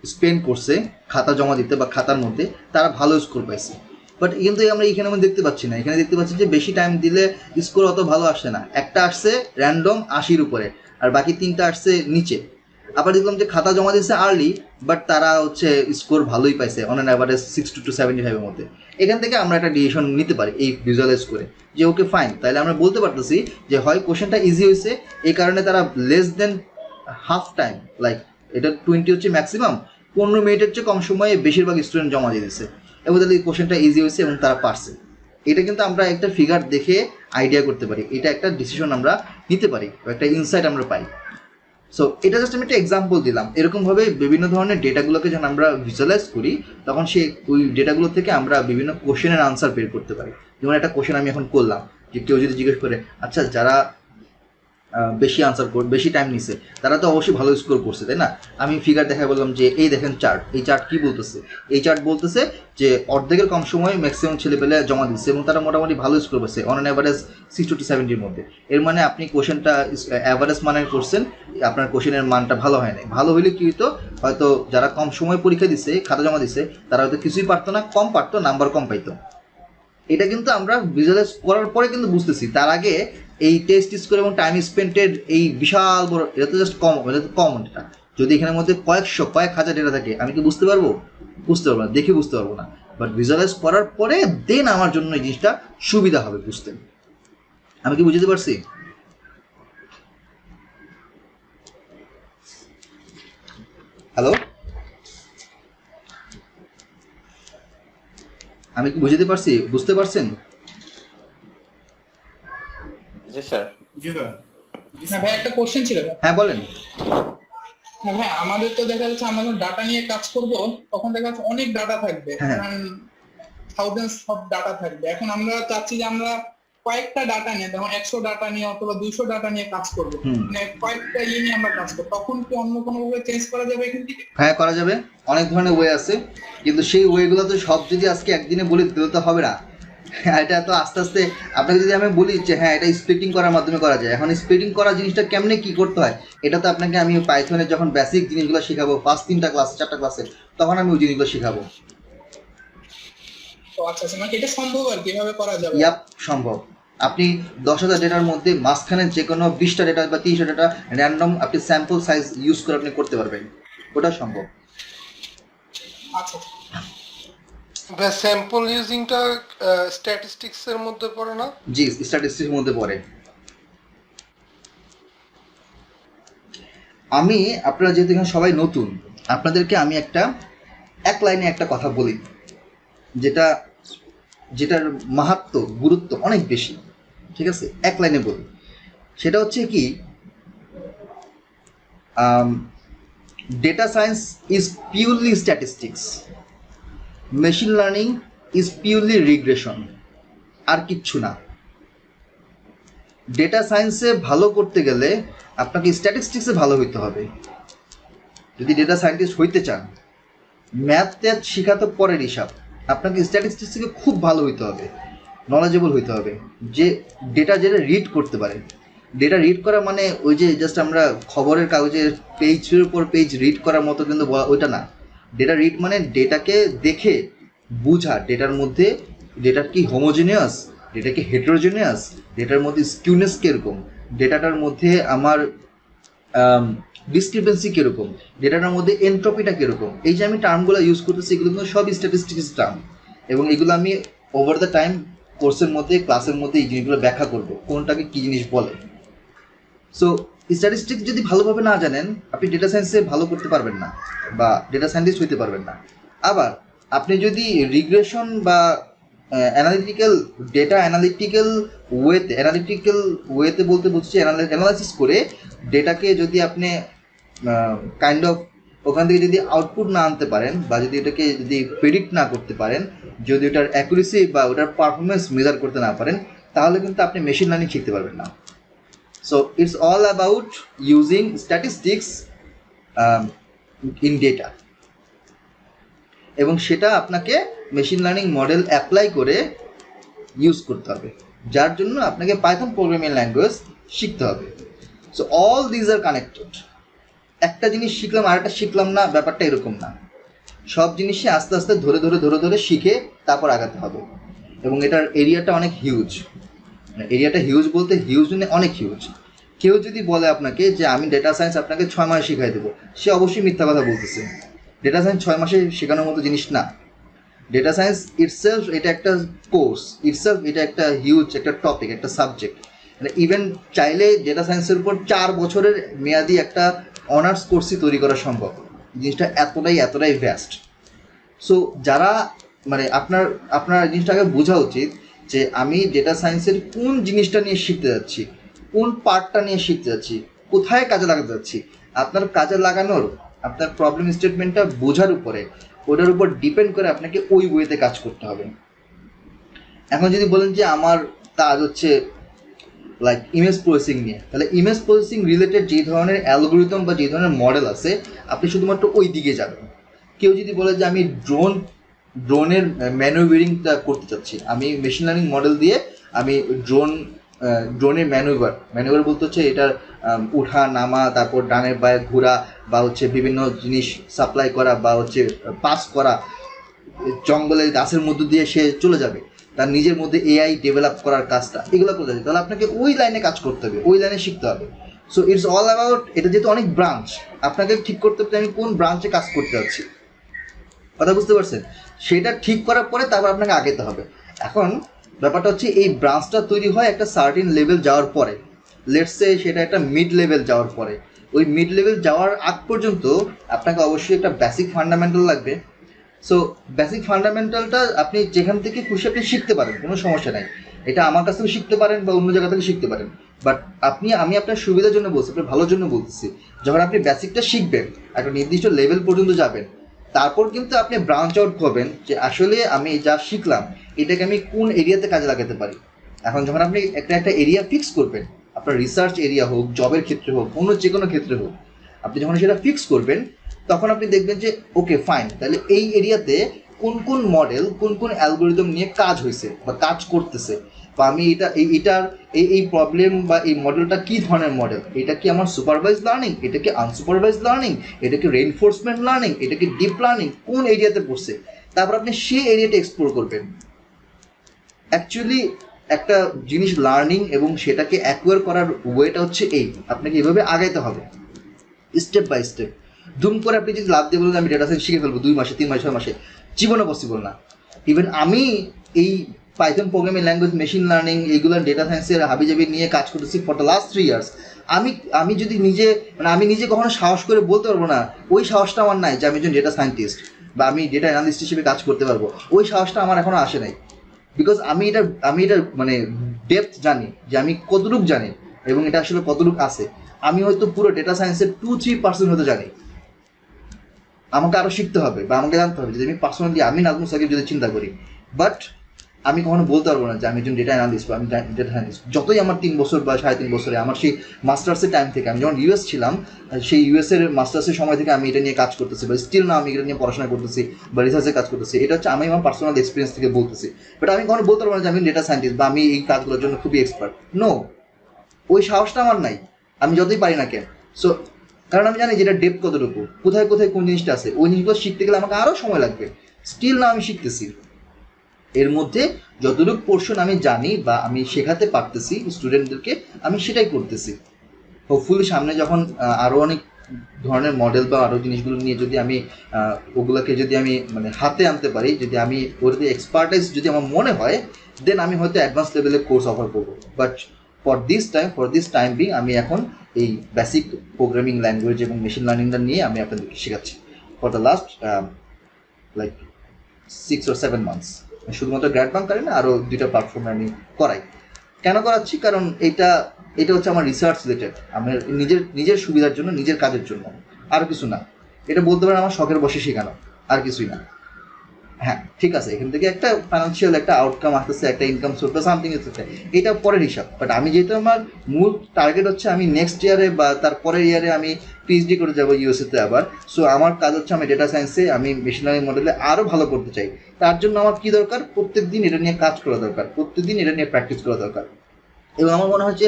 স্পেন্ড করছে খাতা জমা দিতে বা খাতার মধ্যে, তারা ভালো স্কোর পাইছে। বাট কিন্তু আমরা এখানে আমি দেখতে পাচ্ছি না, এখানে দেখতে পাচ্ছি যে বেশি টাইম দিলে স্কোর অত ভালো আসছে না। একটা আসছে র্যান্ডম 80-র উপরে, আর বাকি 3টা আসছে নিচে। আবার দেখলাম যে খাতা জমা দিচ্ছে আর্লি, বাট তারা হচ্ছে স্কোর ভালোই পাইছে, অন অ্যান অ্যাভারেজ 60 to 75-এর মধ্যে। এখান থেকে আমরা একটা ডিসিশন নিতে পারি এই ভিজুয়ালাইজ করে যে ওকে ফাইন, তাহলে আমরা বলতে পারতেছি যে হয় কোশ্চেনটা ইজি হয়েছে, এই কারণে তারা less than half time, like এটা 20 হচ্ছে ম্যাক্সিমাম, 15 মিনিটের চেয়ে কম সময়ে বেশিরভাগ স্টুডেন্ট জমা দিয়ে দিচ্ছে, এবং তাদের এই কোশ্চেনটা ইজি হয়েছে এবং তারা পারছে। এটা কিন্তু আমরা একটা ফিগার দেখে আইডিয়া করতে পারি, এটা একটা ডিসিশন আমরা নিতে পারি, একটা ইনসাইট আমরা পাই। সো এটা জাস্ট আমি একটা এক্সাম্পল দিলাম। এরকমভাবে বিভিন্ন ধরনের ডেটাগুলোকে যখন আমরা ভিজুয়ালাইজ করি, তখন ওই ডেটাগুলো থেকে আমরা বিভিন্ন কোশ্চেনের আনসার বের করতে পারি। যেমন একটা কোশ্চেন আমি এখন করলাম, যে কেউ যদি জিজ্ঞেস করে আচ্ছা যারা বেশি আনসার বেশি টাইম নিছে তারা তো অবশ্যই ভালো স্কোর করছে, তাই না? আমি ফিগার দেখাই বললাম যে এই দেখেন চার্ট, এই চার্ট কি বলতেছে? এই চার্ট বলতেছে যে অর্ধেকের কম সময় ম্যাক্সিমাম ছেলেপেলে জমা দিচ্ছে এবং তারা মোটামুটি ভালো স্কোর করছে, অন অ্যান অ্যাভারেজ 60 to 70-র মধ্যে। এর মানে আপনি কোশ্চেনটা অ্যাভারেজ মানের করছেন, আপনার কোশ্চেনের মানটা ভালো হয় না। ভালো হইলে কি হতো, হয়তো যারা কম সময় পরীক্ষা দিচ্ছে, খাতা জমা দিচ্ছে, তারা হয়তো কিছুই পারতো না, কম পারতো, নাম্বার কম পাইতো। এটা কিন্তু আমরা ভিজুয়ালাইজ করার পরে কিন্তু বুঝতেছি, তার আগে এই টেস্ট স্কোর এবং টাইম স্পেন্টেড এই বিশাল বড়, এটা তো জাস্ট কম, এটা তো কম ডেটা। যদি এখানের মধ্যে কয়েক হাজার ডেটা থাকে, আমি কি বুঝতে পারবো? বুঝতে পারবো না, দেখে বুঝতে পারবো না। বাট ভিজুয়ালাইজ করার পরে দেন আমার জন্য এই জিনিসটা সুবিধা হবে বুঝতে। আমি কি বুঝতে পারছি? হ্যালো, আমি কি বুঝতে পারছি? বুঝতে পারছেন? জি স্যার। হ্যাঁ ভাই, একটা কোশ্চেন ছিল। হ্যাঁ বলেন। হ্যাঁ ভাই, আমাদের তো দেখা যাচ্ছে আমরা যখন ডাটা নিয়ে কাজ করব, তখন দেখা যাচ্ছে অনেক ডাটা থাকবে, থাউজেন্ডস অফ ডাটা থাকবে। এখন আমরা চাচ্ছি যে আমরা কয়েকটা ডাটা নিয়ে, যেমন 100 ডাটা নিয়ে অথবা 200 ডাটা নিয়ে কাজ করবো, মানে কয়েকটা নিয়ে আমরা কাজ করবো, তখন কি অন্য কোনো ভাবে চেঞ্জ করা যাবে এখান থেকে? হ্যাঁ করা যাবে, অনেক ধরনের ওয়ে আছে, কিন্তু সেই ওয়েগুলো তো সব যদি আজকে একদিনে বলি দিতে তো হবে না। এটা তো আস্তে আস্তে আপনাকে যদি আমি বলি যে হ্যাঁ এটা স্প্লিটিং করার মাধ্যমে করা যায়। এখন স্প্লিটিং করা জিনিসটা কেমনে কি করতে হয়, এটা তো আপনাকে আমি পাইথনের যখন বেসিক জিনিসগুলো শেখাবো, ফার্স্ট 3টা ক্লাস 4টা ক্লাসে, তখন আমি ওই জিনিসগুলো শেখাবো। তো আচ্ছা, মানে এটা সম্ভব আর কিভাবে করা যাবে? ইয়াপ, সম্ভব। আপনি 10,000 ডেটার মধ্যে মাঝখানে যে কোনো 20টা ডেটা বা 30টা ডেটা র্যান্ডম আপনি স্যাম্পল সাইজ ইউজ করে আপনি করতে পারবেন, ওটা সম্ভব। আচ্ছা, স্যাম্পল ইউজিংটা স্ট্যাটিস্টিক্স এর মধ্যে পড়ে না? জি, স্ট্যাটিস্টিক্সের মধ্যে পড়ে। আমি আপনারা যেহেতু এখানে সবাই নতুন, আপনাদেরকে আমি এক লাইনে একটা কথা বলি, যেটার মাহাত্ম্য গুরুত্ব অনেক বেশি, ঠিক আছে? এক লাইনে বলি, সেটা হচ্ছে কি, data science is purely statistics, machine learning is purely regression, আর কিচ্ছু না। ডেটা সায়েন্সে ভালো করতে গেলে আপনাকে স্ট্যাটিস্টিক্সে ভালো হইতে হবে। যদি ডেটা সায়েন্টিস্ট হইতে চান, ম্যাথ শেখা তো পরের হিসাব, আপনাকে স্ট্যাটিস্টিক্স থেকে খুব ভালো হইতে হবে, নলেজেবল হইতে হবে, যে যেটা রিড করতে পারে। ডেটা রিড করা মানে ওই যে জাস্ট আমরা খবরের কাগজের পেজের উপর পেজ রিড করার মতো কিন্তু ওইটা না। ডেটা রিড মানে ডেটাকে দেখে বুঝা, ডেটার মধ্যে ডেটার কি হোমোজেনিয়াস, ডেটা কি হেটেরোজেনিয়াস, ডেটার মধ্যে স্কিউনেস কীরকম, ডেটাটার মধ্যে আমার ডিসক্রিপেন্সি কীরকম, ডেটাটার মধ্যে এনট্রপিটা কীরকম। এই যে আমি টার্মগুলো ইউজ করতেছি, এগুলো কিন্তু সব স্ট্যাটিস্টিক্স টার্ম, এবং এগুলো আমি ওভার দ্য টাইম কোর্সের মধ্যে ক্লাসের মধ্যে এই জিনিসগুলো ব্যাখ্যা করবো কোনটাকে কী জিনিস বলে। সো স্ট্যাটিস্টিক্স যদি ভালোভাবে না জানেন আপনি ডেটা সায়েন্সে ভালো করতে পারবেন না বা ডেটা সায়েন্টিস্ট হইতে পারবেন না। আবার আপনি যদি রিগ্রেশন বা অ্যানালিটিক্যাল ওয়েতে বলতে বুঝছি অ্যানালাইসিস করে ডেটাকে যদি আপনি কাইন্ড অফ ওখান থেকে যদি আউটপুট না আনতে পারেন বা যদি এটাকে যদি প্রেডিক্ট না করতে পারেন, যদি ওটার অ্যাকুরেসি বা ওটার পারফরমেন্স মেজার করতে না পারেন, তাহলে কিন্তু আপনি মেশিন লার্নিং শিখতে পারবেন না। So it's all about using statistics in data, এবং সেটা আপনাকে মেশিন লার্নিং মডেল অ্যাপ্লাই করে ইউজ করতে হবে, যার জন্য আপনাকে পাইথন প্রোগ্রামিং ল্যাঙ্গুয়েজ শিখতে হবে। So all these are connected. একটা জিনিস শিখলাম আর একটা শিখলাম না, ব্যাপারটা এরকম না। সব জিনিসই আস্তে আস্তে ধরে ধরে ধরে ধরে শিখে তারপর আগাতে হবে, এবং এটার এরিয়াটা অনেক হিউজ। এরিয়াটা হিউজ বলতে হিউজ মানে অনেক হিউজ। কেউ যদি বলে আপনাকে যে আমি ডেটা সায়েন্স আপনাকে 6 মাসে শিখাই দেবো, সে অবশ্যই মিথ্যা কথা বলতেছে। ডেটা সায়েন্স 6 মাসে শেখানোর মতো জিনিস না। ডেটা সায়েন্স ইটসেলফ এটা একটা কোর্স, ইটসেলফ এটা একটা হিউজ একটা টপিক, একটা সাবজেক্ট। মানে ইভেন চাইলে ডেটা সায়েন্সের উপর 4 বছরের মেয়াদি একটা অনার্স কোর্সই তৈরি করা সম্ভব। জিনিসটা এতটাই ভ্যাস্ট। সো যারা মানে আপনার জিনিসটাকে বোঝা উচিত যে আমি ডেটা সায়েন্সের কোন জিনিসটা নিয়ে শিখতে যাচ্ছি, কোন পার্টটা নিয়ে শিখতে যাচ্ছি, কোথায় কাজে লাগাতে যাচ্ছি। আপনার কাজে লাগানোর আপনার প্রবলেম স্টেটমেন্টটা বোঝার উপরে, ওটার উপর ডিপেন্ড করে আপনাকে ওই ওয়েতে কাজ করতে হবে। এখন যদি বলেন যে আমার কাজ হচ্ছে লাইক ইমেজ প্রসেসিং নিয়ে, তাহলে ইমেজ প্রসেসিং রিলেটেড যে ধরনের অ্যালগোরিদম বা যে ধরনের মডেল আছে আপনি শুধুমাত্র ওই দিকে যাবেন। কেউ যদি বলে যে আমি ড্রোনের ম্যানুভারিংটা করতে চাচ্ছি, আমি মেশিন লার্নিং মডেল দিয়ে আমি ড্রোনের ম্যানুভার বলতে হচ্ছে এটার উঠা নামা, তারপর ডানের বায়ে ঘোরা, বা হচ্ছে বিভিন্ন জিনিস সাপ্লাই করা, বা হচ্ছে পাস করা, জঙ্গলের গাছের মধ্য দিয়ে সে চলে যাবে, তার নিজের মধ্যে এআই ডেভেলপ করার কাজটা, এগুলো করতে হবে। তাহলে আপনাকে ওই লাইনে কাজ করতে হবে, ওই লাইনে শিখতে হবে। সো ইটস অল অ্যাবাউট, এটা যেহেতু অনেক ব্রাঞ্চ, আপনাকে ঠিক করতে হবে আমি কোন ব্রাঞ্চে কাজ করতে যাচ্ছি। কথা বুঝতে পারছেন? সেটা ঠিক করার পরে তারপর আপনাকে আগাতে হবে। এখন ব্যাপারটা হচ্ছে এই ব্রাঞ্চটা তৈরি হয় একটা সার্টেন লেভেল যাওয়ার পরে, লেটস সে সেটা একটা মিড লেভেল যাওয়ার পরে। ওই মিড লেভেল যাওয়ার আগ পর্যন্ত আপনাকে অবশ্যই একটা বেসিক ফান্ডামেন্টাল লাগবে। সো বেসিক ফান্ডামেন্টালটা আপনি যেখান থেকে খুশি আপনি শিখতে পারেন, কোনো সমস্যা নাই। এটা আমার কাছ থেকে শিখতে পারেন বা অন্য জায়গা থেকে শিখতে পারেন, বাট আমি আপনার সুবিধার জন্য বলছি, আপনার ভালোর জন্য বলতেছি। যখন আপনি বেসিকটা শিখবেন, একটা নির্দিষ্ট লেভেল পর্যন্ত যাবেন, তারপর কিন্তু আপনি ব্রাঞ্চ আউট করবেন যে আসলে আমি যা শিখলাম এটাকে আমি কোন এরিয়াতে কাজে লাগাতে পারি। এখন যখন আপনি একটা এরিয়া ফিক্স করবেন, আপনার রিসার্চ এরিয়া হোক, জবের ক্ষেত্রে হোক, যে কোনো ক্ষেত্রে হোক, আপনি যখন সেটা ফিক্স করবেন তখন আপনি দেখবেন যে ওকে ফাইন, তাহলে এই এরিয়াতে কোন কোন মডেল, কোন কোন অ্যালগোরিদম নিয়ে কাজ হয়েছে বা কাজ করতেছে, বা আমি এটার এই প্রবলেম বা এই মডেলটা কী ধরনের মডেল, এটা কি আমার সুপারভাইজ লার্নিং, এটা কি আনসুপারভাইজ লার্নিং, এটা কি রেইনফোর্সমেন্ট লার্নিং, এটা কি ডিপ লার্নিং, কোন এরিয়াতে পড়ছে, তারপর আপনি সেই এরিয়াটা এক্সপ্লোর করবেন। অ্যাকচুয়ালি একটা জিনিস লার্নিং এবং সেটাকে অ্যাকোয়ার করার ওয়েটা হচ্ছে এই, আপনাকে এভাবে আগাইতে হবে স্টেপ বাই স্টেপ। ধুম করে আপনি যদি লাভ দিয়ে বলুন আমি ডেটা সায়েন্স শিখে ফেলবো 2 মাসে, 3 মাসে, 6 মাসে, জীবনে পসিবল না। ইভেন আমি এই Python programming language, machine learning, এইগুলো ডেটা সায়েন্সের হাবিজাবি নিয়ে কাজ করতেছি ফর দ্য লাস্ট 3 ইয়ার্স। আমি যদি আমি নিজে কখনো সাহস করে বলতে পারবো না, ওই সাহসটা আমার নাই যে আমি একজন ডেটা সায়েন্টিস্ট বা আমি ডেটা অ্যানালিস্ট হিসেবে কাজ করতে পারবো, ওই সাহসটা আমার এখনো আসে নাই। বিকজ আমি এটা মানে ডেপথ জানি যে আমি কতটুক জানি এবং এটা আসলে কতটুক আছে। আমি হয়তো পুরো ডেটা সায়েন্সের 2-3% হতে জানি, আমাকে আরও শিখতে হবে বা আমাকে জানতে হবে। যদি আমি পার্সোনালি আমি নাজমুল সাকিব যদি চিন্তা করি, বাট আমি কখনো বলতে পারবো না যে আমি একজন ডেটা অ্যানালিস্ট বা আমি ডেটা সায়েন্টিস্ট। যতই আমার 3 বছর বা 3.5 বছরে আমার সেই মাস্টার্সের টাইম থেকে, আমি যখন ইউএস ছিলাম সেই ইউএসের মাস্টার্সের সময় থেকে আমি এটা নিয়ে কাজ করতেছি, বা স্টিল না আমি এটা নিয়ে পড়াশোনা করতেছি বা রিসার্চে কাজ করতেছি, এটা হচ্ছে আমি আমার পার্সোনাল এক্সপিরিয়েন্স থেকে বলতেছি। বাট আমি কখনো বলতে পারবো না যে আমি ডেটা সায়েন্টিস্ট বা আমি এই কাজগুলোর জন্য খুবই এক্সপার্ট। নো, ওই সাহসটা আমার নাই, আমি যতই পারি না কেন। সো কারণ আমি জানি যেটা ডেপথ কতটুকু, কোথায় কোথায় কোন জিনিসটা আছে, ওই জিনিসগুলো শিখতে গেলে আমাকে আরও সময় লাগবে। স্টিল না আমি শিখতেছি, এর মধ্যে যতটুকু পোর্শন আমি জানি বা আমি শেখাতে পারতেছি স্টুডেন্টদেরকে, আমি সেটাই করতেছি। হোপফুলি সামনে যখন আরও অনেক ধরনের মডেল বা আরও জিনিসগুলো নিয়ে যদি আমি ওগুলোকে যদি আমি মানে হাতে আনতে পারি, যদি আমি ওর এক্সপার্টাইজ যদি আমার মনে হয়, দেন আমি হয়তো অ্যাডভান্স লেভেলের কোর্স অফার করবো। But for this time being আমি এখন এই বেসিক প্রোগ্রামিং ল্যাঙ্গুয়েজ এবং মেশিন লার্নিংটা নিয়ে আমি আপনাদেরকে শেখাচ্ছি for the last like 6 or 7 months। শুধুমাত্র গ্র্যাড বাঙ্ক করি না, আরও 2টা প্ল্যাটফর্মে আমি করাই। কেন করাচ্ছি? কারণ এটা হচ্ছে আমার রিসার্চ রিলেটেড, আমার নিজের সুবিধার জন্য, নিজের কাজের জন্য, আর কিছু না। এটা বলতে পারেন আমার শখের বসে শেখানো, আর কিছুই না। হ্যাঁ ঠিক আছে, এখান থেকে একটা ফাইন্যান্সিয়াল একটা আউটকাম আসতেছে, একটা ইনকাম সোর্স বা সামথিং আসতেছে, এটা পরের হিসাব। বাট আমি যেহেতু আমার মূল টার্গেট হচ্ছে আমি নেক্সট ইয়ারে বা তার পরের ইয়ারে আমি পিএইচডি করে যাবো ইউএসএতে আবার। সো আমার কাজ হচ্ছে আমি ডেটা সায়েন্সে, আমি মেশিন লার্নিং মডেলে আরও ভালো করতে চাই। তার জন্য আমার কী দরকার? প্রত্যেক দিন এটা নিয়ে কাজ করা দরকার, প্রত্যেক দিন এটা নিয়ে প্র্যাকটিস করা দরকার। এবং আমার মনে হয় যে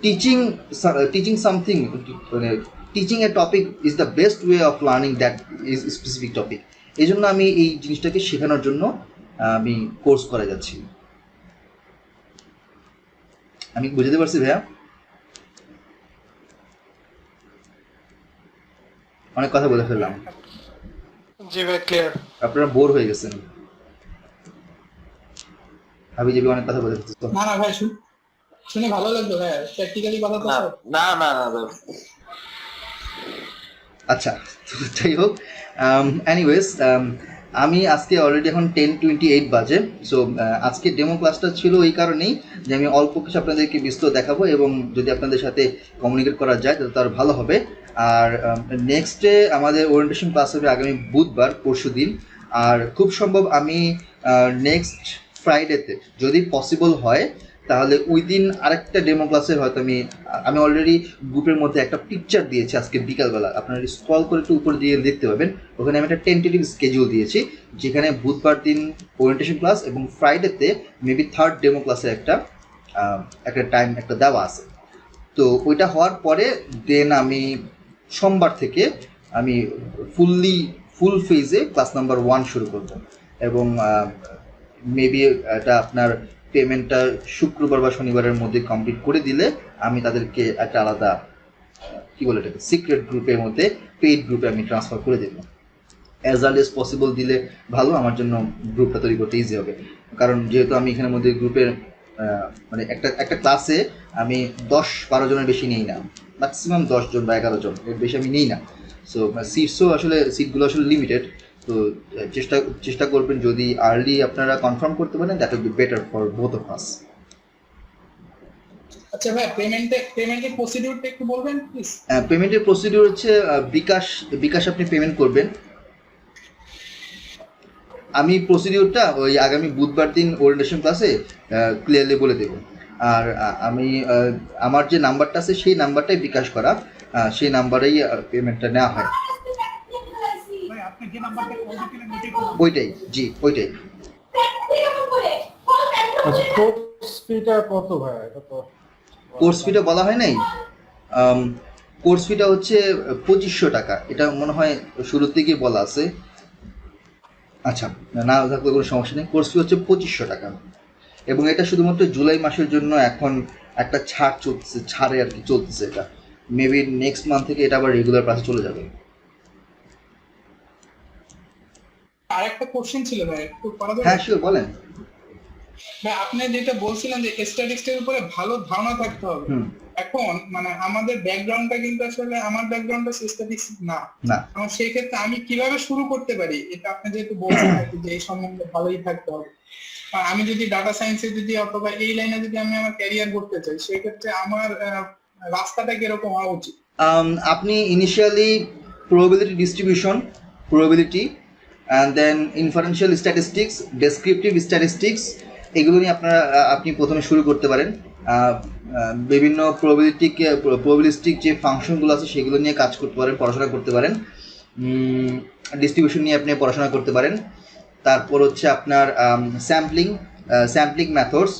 টিচিং সামথিং, মানে teaching A topic is the best way of learning that is specific topic. এই জন্য আমি এই জিনিসটাকে শেখানোর জন্য আমি কোর্স করে যাচ্ছি। আমি বুঝতে পারছি ভাইয়া? অনেক কথা বলে ফেললাম, জি ভাই, ক্লিয়ার। আপনারা বোর হয়ে গেছেন? আমি যে অনেক কথা বলে ফেলছি। না না ভাই, শুনে ভালো লাগলো ভাই, প্র্যাকটিক্যালি কথা তো সব। না আচ্ছা, যাই হোক, এনিওয়েজ আমি আজকে অলরেডি এখন 10:28 বাজে। সো আজকে ডেমো ক্লাসটা ছিল এই কারণেই যে আমি অল্প কিছু আপনাদেরকে বিস্তর দেখাবো, এবং যদি আপনাদের সাথে কমিউনিকেট করা যায় তাহলে তার ভালো হবে। আর নেক্সট ডে আমাদের ওরিয়েন্টেশন ক্লাস হবে আগামী বুধবার, পরশু দিন। আর খুব সম্ভব আমি নেক্সট ফ্রাইডেতে যদি পসিবল হয় তাহলে ওই দিন আরেকটা ডেমো ক্লাসের হয়তো আমি অলরেডি গ্রুপের মধ্যে একটা পিকচার দিয়েছি আজকে বিকালবেলা, আপনারা স্ক্রল করে একটু উপর দিয়ে দেখতে পাবেন। ওখানে আমি একটা টেন্টেটিভ স্কেডিউল দিয়েছি, যেখানে বুধবার দিন ওরিয়েন্টেশন ক্লাস এবং ফ্রাইডেতে মেবি থার্ড ডেমো ক্লাসের একটা টাইম একটা দেওয়া আছে। তো ওইটা হওয়ার পরে দেন আমি সোমবার থেকে আমি ফুল ফেজে ক্লাস নাম্বার 1 শুরু করব। এবং মেবি এটা আপনার পেমেন্টটা শুক্রবার বা শনিবারের মধ্যে কমপ্লিট করে দিলে আমি তাদেরকে একটা আলাদা কী বলে এটাকে সিক্রেট গ্রুপের মধ্যে, পেইড গ্রুপে আমি ট্রান্সফার করে দেবো। অ্যাজ আর্লি এজ পসিবল দিলে ভালো, আমার জন্য গ্রুপটা তৈরি করতে ইজি হবে। কারণ যেহেতু আমি এখানের মধ্যে গ্রুপের মানে একটা ক্লাসে আমি 10-12 জনের বেশি নিই না, ম্যাক্সিমাম 10 জন বা 11 জন, এর বেশি আমি নিই না। সো সিটগুলো আসলে লিমিটেড। তো চেষ্টা করবেন যদি আর্লি আপনারা কনফার্ম করতে পারেন, that will be better for both of us. আচ্ছা ভাই, পেমেন্টের প্রসিডিউরটা একটু বলবেন প্লিজ? পেমেন্টের প্রসিডিউর হচ্ছে বিকাশ আপনি পেমেন্ট করবেন। আমি প্রসিডিউরটা ওই আগামী বুধবার দিন ওরিয়েন্টেশন ক্লাসে ক্লিয়ারলি বলে দেব। আর আমি আমার যে নাম্বারটা আছে সেই নাম্বারটাই বিকাশ করা, সেই নাম্বারেই পেমেন্টটা নেওয়া হয়। ভাই আপনি যে নাম্বারটা কল দিয়েছিলেন ওইটাই, জি ওইটাই। আচ্ছা, কোর্স ফিটা কত ভাই? এটা তো কোর্স ফিটা বলা হয় নাই। কোর্স ফিটা হচ্ছে 2500 টাকা, এটা মনে হয় শুরুর থেকেই বলা আছে। আচ্ছা, না থাকলে কোনো সমস্যা নেই। কোর্স ফি হচ্ছে 2500 টাকা, এবং এটা শুধুমাত্র জুলাই মাসের জন্য এখন একটা ছাড় চলতেছে, ছাড়ে আর কি চলতেছে। এটা মেবি নেক্সট মান্থ থেকে এটা আবার রেগুলার ক্লাসে চলে যাবে। আরেকটা কোশ্চেন ছিল ভাই, একটু করা যাবে? হ্যাঁ শিওর, বলেন। ভাই আপনি যেটা বলছিলেন যে স্ট্যাটিস্টিক্সের উপরে ভালো ধারণা থাকতে হবে। এখন মানে আমাদের ব্যাকগ্রাউন্ডটা কিন্তু আসলে আমার ব্যাকগ্রাউন্ডটা স্ট্যাটিস্টিক্স না। আমার সেই ক্ষেত্রে আমি কিভাবে শুরু করতে পারি? এটা আপনি যেহেতু বলছেন যে এই সম্বন্ধে ভালোই থাকতে হবে। আমি যদি ডাটা সায়েন্সে যদি অথবা এই লাইনে যদি আমি আমার ক্যারিয়ার করতে চাই, সেই ক্ষেত্রে আমার রাস্তাটা কিরকম হওয়া উচিত? আপনি initially probability distribution, probability, and then inferential statistics, descriptive statistics, এগুলো নিয়ে আপনি প্রথমে শুরু করতে পারেন। বিভিন্ন প্রবাবিলিস্টিক যে ফাংশনগুলো আছে সেগুলো নিয়ে কাজ করতে পারেন, পড়াশোনা করতে পারেন। ডিস্ট্রিবিউশন নিয়ে আপনি পড়াশোনা করতে পারেন। তারপর হচ্ছে আপনার স্যাম্পলিং মেথডস,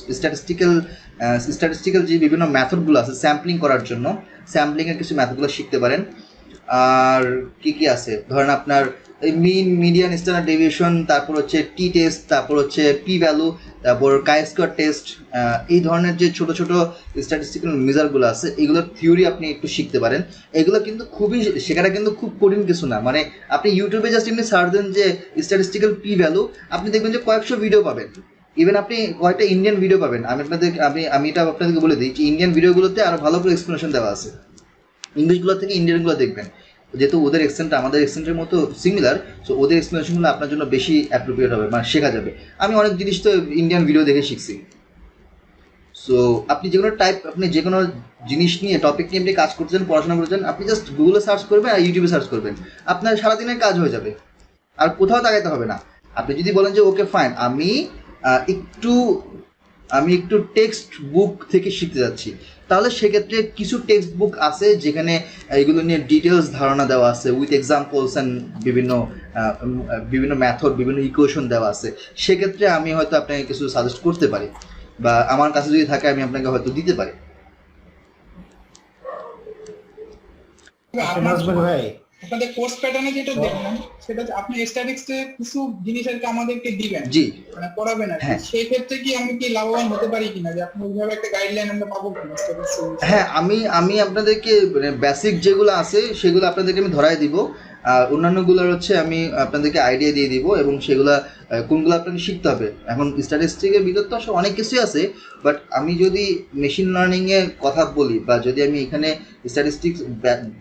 স্ট্যাটিস্টিক্যাল যে বিভিন্ন মেথডগুলো আছে স্যাম্পলিং করার জন্য, স্যাম্পলিংয়ের কিছু মেথডগুলো শিখতে পারেন। আর কি আছে, ধরেন আপনার মিন, মিডিয়ান, স্ট্যান্ডার্ড ডেভিয়েশন, তারপর হচ্ছে টি টেস্ট, তারপর হচ্ছে পি ভ্যালু, তারপর কাই-স্কোয়ার টেস্ট, এই ধরনের যে ছোট ছোট স্ট্যাটিস্টিক্যাল মেজারগুলো আছে এগুলোর থিওরি আপনি একটু শিখতে পারেন। এগুলো কিন্তু শেখাটা কিন্তু খুব কঠিন কিছু না। মানে আপনি ইউটিউবে জাস্ট এমনি সার্চ দেন যে স্ট্যাটিস্টিক্যাল পি ভ্যালু, আপনি দেখবেন যে কয়েকশো ভিডিও পাবেন। ইভেন আপনি কয়েকটা ইন্ডিয়ান ভিডিও পাবেন, আমি এটা আপনাদেরকে বলে দিই যে ইন্ডিয়ান ভিডিওগুলোতে আরও ভালো করে এক্সপ্লেনেশন দেওয়া আছে। ইংলিশগুলো থেকে ইন্ডিয়ানগুলো দেখবেন, যেহেতু ওদের এক্সেন্টটা আমাদের এক্সেন্টের মতো সিমিলার, সো ওদের এক্সপ্লেনেশনগুলো আপনার জন্য বেশি অ্যাপ্রোপ্রিয়েট হবে, মানে শেখা যাবে। আমি অনেক জিনিস তো ইন্ডিয়ান ভিডিও দেখে শিখছি। সো আপনি যে কোনো জিনিস নিয়ে টপিক নিয়ে আপনি কাজ করছেন, পড়াশোনা করছেন, আপনি জাস্ট গুগলে সার্চ করবেন আর ইউটিউবে সার্চ করবেন, আপনার সারাদিনের কাজ হয়ে যাবে, আর কোথাও তাকাইতে হবে না। আপনি যদি বলেন যে ওকে ফাইন, আমি একটু টেক্সট বুক থেকে শিখতে যাচ্ছি, তাহলে সেক্ষেত্রে কিছু টেক্সট বুক আছে যেখানে এগুলো নিয়ে ডিটেলস ধারণা দেওয়া আছে উইথ এক্সাম্পলস অ্যান্ড বিভিন্ন মেথড, বিভিন্ন ইকুয়েশন দেওয়া আছে। সেক্ষেত্রে আমি হয়তো আপনাকে কিছু সাজেস্ট করতে পারি, বা আমার কাছে যদি থাকে আমি আপনাকে হয়তো দিতে পারি। ভাই আপনাদের কোর্স প্যাটার্নে যেটা দেখলাম সেটা হচ্ছে আপনি স্ট্যাটিস্টিক্সে কিছু জিনিস আর কি আমাদেরকে দিবেন, জি মানে পড়াবেন আর কি। হ্যাঁ। সেই ক্ষেত্রে কি আমি কি লাভবান হতে পারি কিনা, যে আপনি ওইভাবে একটা গাইডলাইন আমরা পাবো কিনা statistics? হ্যাঁ, আমি আপনাদেরকে বেসিক যেগুলো আছে সেগুলো আপনাদেরকে আমি ধরাই দিব, আর অন্যান্যগুলোর হচ্ছে আমি আপনাদেরকে আইডিয়া দিয়ে দিব, এবং সেগুলা কোনগুলো আপনাকে শিখতে হবে। এখন স্ট্যাটিস্টিকের ভিতর তো আসলে অনেক কিছুই আছে, বাট আমি যদি মেশিন লার্নিংয়ের কথা বলি, বা যদি আমি এখানে স্ট্যাটিস্টিক্স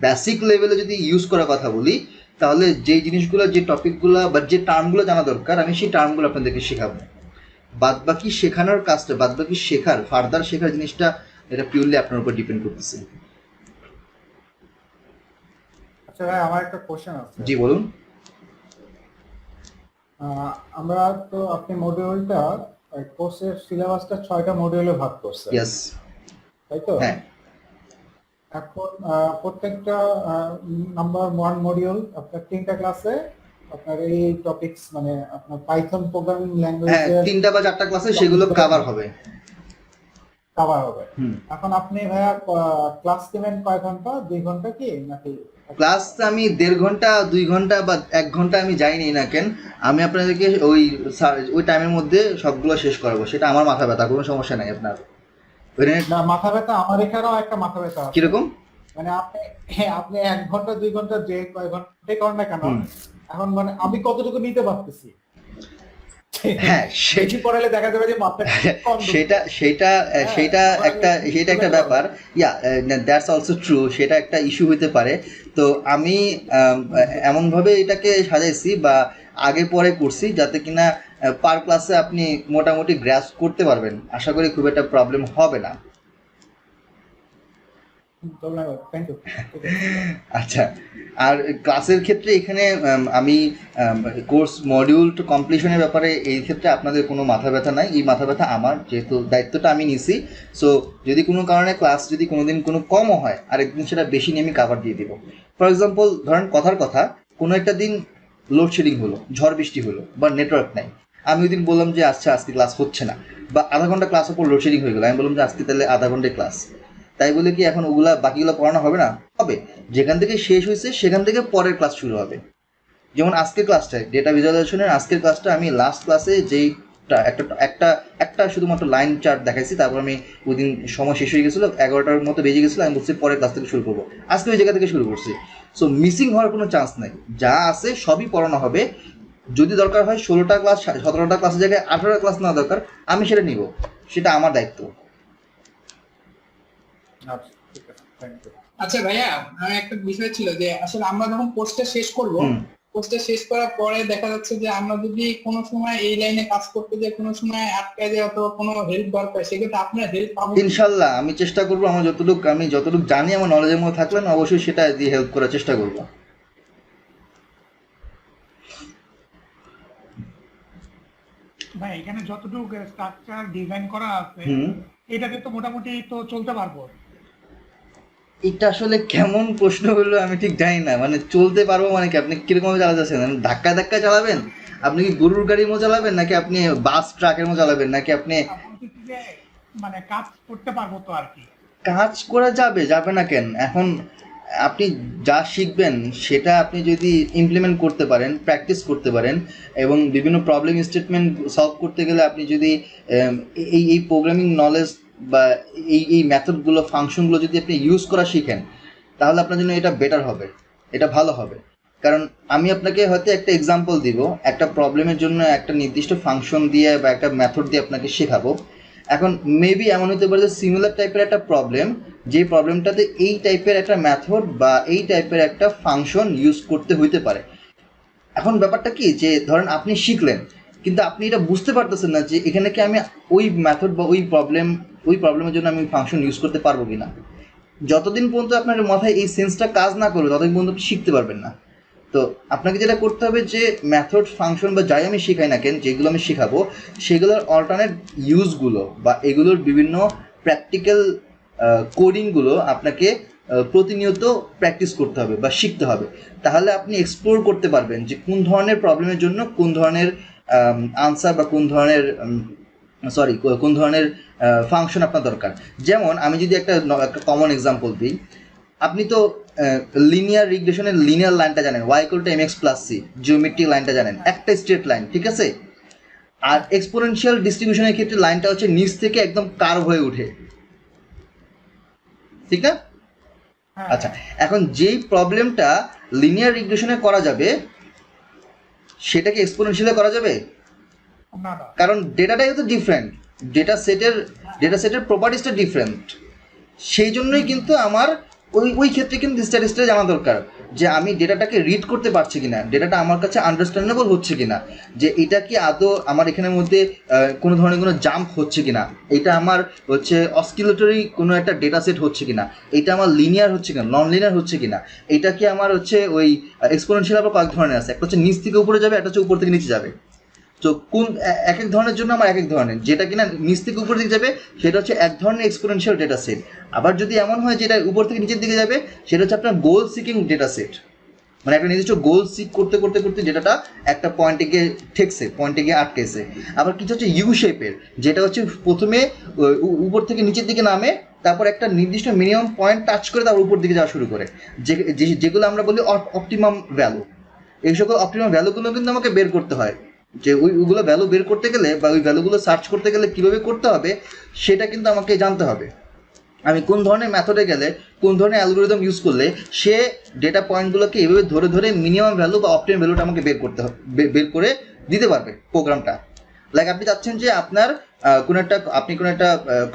বেসিক লেভেলে যদি ইউজ করার কথা বলি, তাহলে যে জিনিসগুলো, যে টপিকগুলো বা যে টার্মগুলো জানা দরকার, আমি সেই টার্মগুলো আপনাদেরকে শেখাবো। বাদবাকি শেখার ফার্দার শেখার জিনিসটা, এটা পিওরলি আপনার উপর ডিপেন্ড করতেছে। আচ্ছা ভাই, আমার একটা কোশ্চেন আছে। জি বলুন। আমরা তো আপনি মডিউলটা কোর্সের সিলেবাসটা 6টা মডিউলে ভাগ করছেন, ইয়েস। তাই তো? হ্যাঁ। এখন প্রত্যেকটা নাম্বার 1 মডিউল আপনার 3টা ক্লাসে আপনার এই টপিকস, মানে আপনার পাইথন প্রোগ্রামিং হ্যাঁ, ল্যাঙ্গুয়েজে 3টা বা 4টা ক্লাসে সেগুলো কভার হবে। কভার হবে। হুম। এখন আপনি ভাইয়া ক্লাস দিবেন কয় ঘন্টা? 2 ঘন্টা কি নাকি? ক্লাস আমি 1.5 ঘন্টা 2 ঘন্টা বা 1 ঘন্টা আমি যাইনি না কেন, আমি আপনাদেরকে ওই টাইমের মধ্যে সবগুলো শেষ করাবো, সেটা আমার মাথা ব্যথা, কোনো সমস্যা নাই আপনার। না, মাথা ব্যথা আমার এখানেও একটা মাথা ব্যথা আছে। কিরকম? মানে আপনি 1 ঘন্টা 2 ঘন্টা যে কয় ঘন্টাই করেন না কেন, এখন মানে আমি কতটুকু নিতে পারতেছি। হ্যাঁ, বেশি পড়ালে দেখা যাবে যে মাথা কম ঢুকছে। সেটা একটা ব্যাপার। দ্যাটস অলসো ট্রু, সেটা একটা ইস্যু হইতে পারে। তো আমি এমনভাবে এটাকে সাজাইছি বা আগে পরে করছি যাতে কিনা পার ক্লাসে আপনি মোটামুটি গ্র্যাস করতে পারবেন। আশা করি খুব একটা প্রবলেম হবে না। Thank you. আচ্ছা, আর ক্লাসের ক্ষেত্রে এখানে আমি কোর্স মডিউল টু কমপ্লিশনের ব্যাপারে এই ক্ষেত্রে আপনাদের কোনো মাথা ব্যথা নাই। এই মাথা ব্যথা আমার, যেহেতু দায়িত্বটা আমি নিছি। সো যদি কোনো কারণে ক্লাস যদি কোনো দিন কোনো কমও হয়, আরেকদিন সেটা বেশি নিয়ে আমি কাভার দিয়ে দিব। ফর এক্সাম্পল ধরেন কথার কথা, কোনো একটা দিন লোডশেডিং হলো, ঝড় বৃষ্টি হলো, বা নেটওয়ার্ক নাই, আমি ওই দিন বললাম যে আচ্ছা আজকে ক্লাস হচ্ছে না, বা আধা ঘন্টা ক্লাস ওপর লোডশেডিং হয়ে গেলো, আমি বললাম যে আজকে তাহলে আধা ঘন্টায় ক্লাস। তাই বলে কি এখন বাকিগুলো পড়ানো হবে না? হবে। যেখান থেকে শেষ হয়েছে সেখান থেকে পরের ক্লাস শুরু হবে। যেমন আজকের ক্লাসটায় ডেটা ভিজুয়ালাইজেশনের আজকের ক্লাসটা আমি লাস্ট ক্লাসে যেই একটা শুধুমাত্র লাইন চার্ট দেখাইছি, তারপর আমি ওই দিন সময় শেষ হয়ে গেছিলো, 11টার মতো বেজে গেছিলো, আমি বলছি পরের ক্লাস থেকে শুরু করবো। আজকে ওই জায়গা থেকে শুরু করছি। সো মিসিং হওয়ার কোনো চান্স নাই, যা আছে সবই পড়ানো হবে। যদি দরকার হয় 16টা ক্লাস 17টা ক্লাসের জায়গায় 18টা ক্লাস নেওয়া দরকার, আমি সেটা নিব, সেটা আমার দায়িত্ব। আচ্ছা, ঠিক আছে, থ্যাংক ইউ। আচ্ছা ভাইয়া, আমার একটা বিষয় ছিল যে আসলে আমরা যখন কোর্সটা শেষ করব, কোর্সটা শেষ করার পরে দেখা যাচ্ছে যে আমরা যদি কোনো সময় এই লাইনে কাজ করতে যাই, কোনো সময় আটকে যায় অথবা কোনো হেল্প দরকার, সেক্ষেত্রে আপনার হেল্প পাবো ইনশাল্লাহ। আমি চেষ্টা করবো, আমি যতটুকু জানি আমার নলেজের মধ্যে থাকলে না, অবশ্যই সেটা দিয়ে হেল্প করার চেষ্টা করবো। ভাই এখানে যতটুকু স্ট্রাকচার ডিজাইন করা আছে, এটাতে তো মোটামুটি তো চলতে পারবো। এটা আসলে কেমন প্রশ্ন হলো আমি ঠিক জানি না। মানে চলতে পারবো মানে কি, আপনি কিরকম চালাচ্ছেন? ধাক্কা ধাক্কা চালাবেন? আপনি কি গরুর গাড়ির মতো চালাবেন, নাকি আপনি বাস ট্রাকের মতো চালাবেন, নাকি আপনি মানে কাজ করতে পারবো তো আর কি। কাজ করা যাবে না কেন? এখন আপনি যা শিখবেন সেটা আপনি যদি ইমপ্লিমেন্ট করতে পারেন, প্র্যাকটিস করতে পারেন, এবং বিভিন্ন প্রবলেম স্টেটমেন্ট সলভ করতে গেলে আপনি যদি এই প্রোগ্রামিং নলেজ বা এই মেথডগুলো, ফাংশনগুলো যদি আপনি ইউজ করা শিখেন, তাহলে আপনার জন্য এটা বেটার হবে, এটা ভালো হবে। কারণ আমি আপনাকে হয়তো একটা এক্সাম্পল দিব, একটা প্রবলেমের জন্য একটা নির্দিষ্ট ফাংশন দিয়ে বা একটা মেথড দিয়ে আপনাকে শেখাবো। এখন মেবি এমন হতে পারে যে সিমিলার টাইপের একটা প্রবলেম, যে প্রবলেমটাতে এই টাইপের একটা মেথড বা এই টাইপের একটা ফাংশন ইউজ করতে হইতে পারে। এখন ব্যাপারটা কি যে ধরেন আপনি শিখলেন, কিন্তু আপনি এটা বুঝতে পারতেছেন না যে এখানে কি আমি ওই মেথড বা ওই প্রবলেমের জন্য আমি ফাংশন ইউজ করতে পারবো কিনা। যতদিন পর্যন্ত আপনার মাথায় এই সেন্সটা কাজ না করবে ততদিন পর্যন্ত আপনি শিখতে পারবেন না। তো আপনাকে যেটা করতে হবে যে মেথড ফাংশন বা যাই আমি শেখাই না কেন, যেগুলো আমি শেখাবো সেগুলোর অল্টারনেট ইউজগুলো বা এগুলোর বিভিন্ন প্র্যাকটিক্যাল কোডিংগুলো আপনাকে প্রতিনিয়ত প্র্যাকটিস করতে হবে বা শিখতে হবে। তাহলে আপনি এক্সপ্লোর করতে পারবেন যে কোন ধরনের প্রবলেমের জন্য কোন ধরনের আনসার বা কোন ধরনের কোন ধরনের ফাংশন আপনার দরকার। যেমন আমি যদি একটা কমন এক্সাম্পল দিই, আপনি তো লিনিয়ার রিগ্রেশনের লিনিয়ার লাইনটা জানেন, y=mx+c, জিওমেট্রিক লাইনটা জানেন, একটা স্ট্রেট লাইন, ঠিক আছে। আর এক্সপোনেনশিয়াল ডিস্ট্রিবিউশনের ক্ষেত্রে লাইনটা হচ্ছে নিচ থেকে একদম কার্ভ হয়ে ওঠে, ঠিক না? হ্যাঁ, আচ্ছা, এখন যেই প্রবলেমটা লিনিয়ার রিগ্রেশনে করা যাবে সেটাকে এক্সপোনেনশিয়ালে করা যাবে? না না, কারণ ডেটাটাই হচ্ছে ডিফারেন্ট, ডেটা সেটের প্রপার্টিসটা ডিফারেন্ট। সেই জন্যই কিন্তু আমার ওই ক্ষেত্রে কিন্তু স্ট্যাটিস্টিক্স জানা দরকার যে আমি ডেটাটাকে রিড করতে পারছি কিনা, ডেটাটা আমার কাছে আন্ডারস্ট্যান্ডেবল হচ্ছে কিনা, যে এটা কি আদৌ আমার এখানের মধ্যে কোনো ধরনের কোনো জাম্প হচ্ছে কিনা, এটা আমার হচ্ছে অসকিলেটরি কোনো একটা ডেটা সেট হচ্ছে কিনা, এটা আমার লিনিয়ার হচ্ছে কিনা, নন লিনিয়ার হচ্ছে কিনা, এটা কি আমার হচ্ছে ওই এক্সপোনেনশিয়াল আবার কয়েক ধরনের আছে, একটা হচ্ছে নিচ থেকে উপরে যাবে, একটা হচ্ছে উপর থেকে নিচে যাবে। তো কোন এক এক ধরনের জন্য আমার এক এক ধরনের, যেটা কিনা নিচ থেকে উপর দিকে যাবে সেটা হচ্ছে এক ধরনের এক্সপোনেনশিয়াল ডেটা সেট। আবার যদি এমন হয় যেটা উপর থেকে নিচের দিকে যাবে সেটা হচ্ছে আপনার গোল সিকিং ডেটা সেট, মানে একটা নির্দিষ্ট গোল সিক করতে করতে করতে ডেটাটা একটা পয়েন্টে গিয়ে ঠেকছে, পয়েন্টে গিয়ে আটকেছে। আবার কিছু হচ্ছে ইউ শেপের, যেটা হচ্ছে প্রথমে উপর থেকে নিচের দিকে নামে, তারপর একটা নির্দিষ্ট মিনিমাম পয়েন্ট টাচ করে তারপর উপর দিকে যাওয়া শুরু করে, যেগুলো আমরা বলি অপটিমাম ভ্যালু। এই সকল অপটিমাম ভ্যালুগুলো কিন্তু আমাকে বের করতে হয়, যে ওইগুলো ভ্যালু বের করতে গেলে বা ওই ভ্যালুগুলো সার্চ করতে গেলে কীভাবে করতে হবে সেটা কিন্তু আমাকে জানতে হবে। আমি কোন ধরনের মেথডে গেলে কোন ধরনের অ্যালগোরিদম ইউজ করলে সে ডেটা পয়েন্টগুলোকে এভাবে ধরে ধরে মিনিমাম ভ্যালু বা অপটিমাম ভ্যালুটা আমাকে বের করে দিতে পারবে প্রোগ্রামটা। লাইক আপনি চাচ্ছেন যে আপনার আপনি কোনো একটা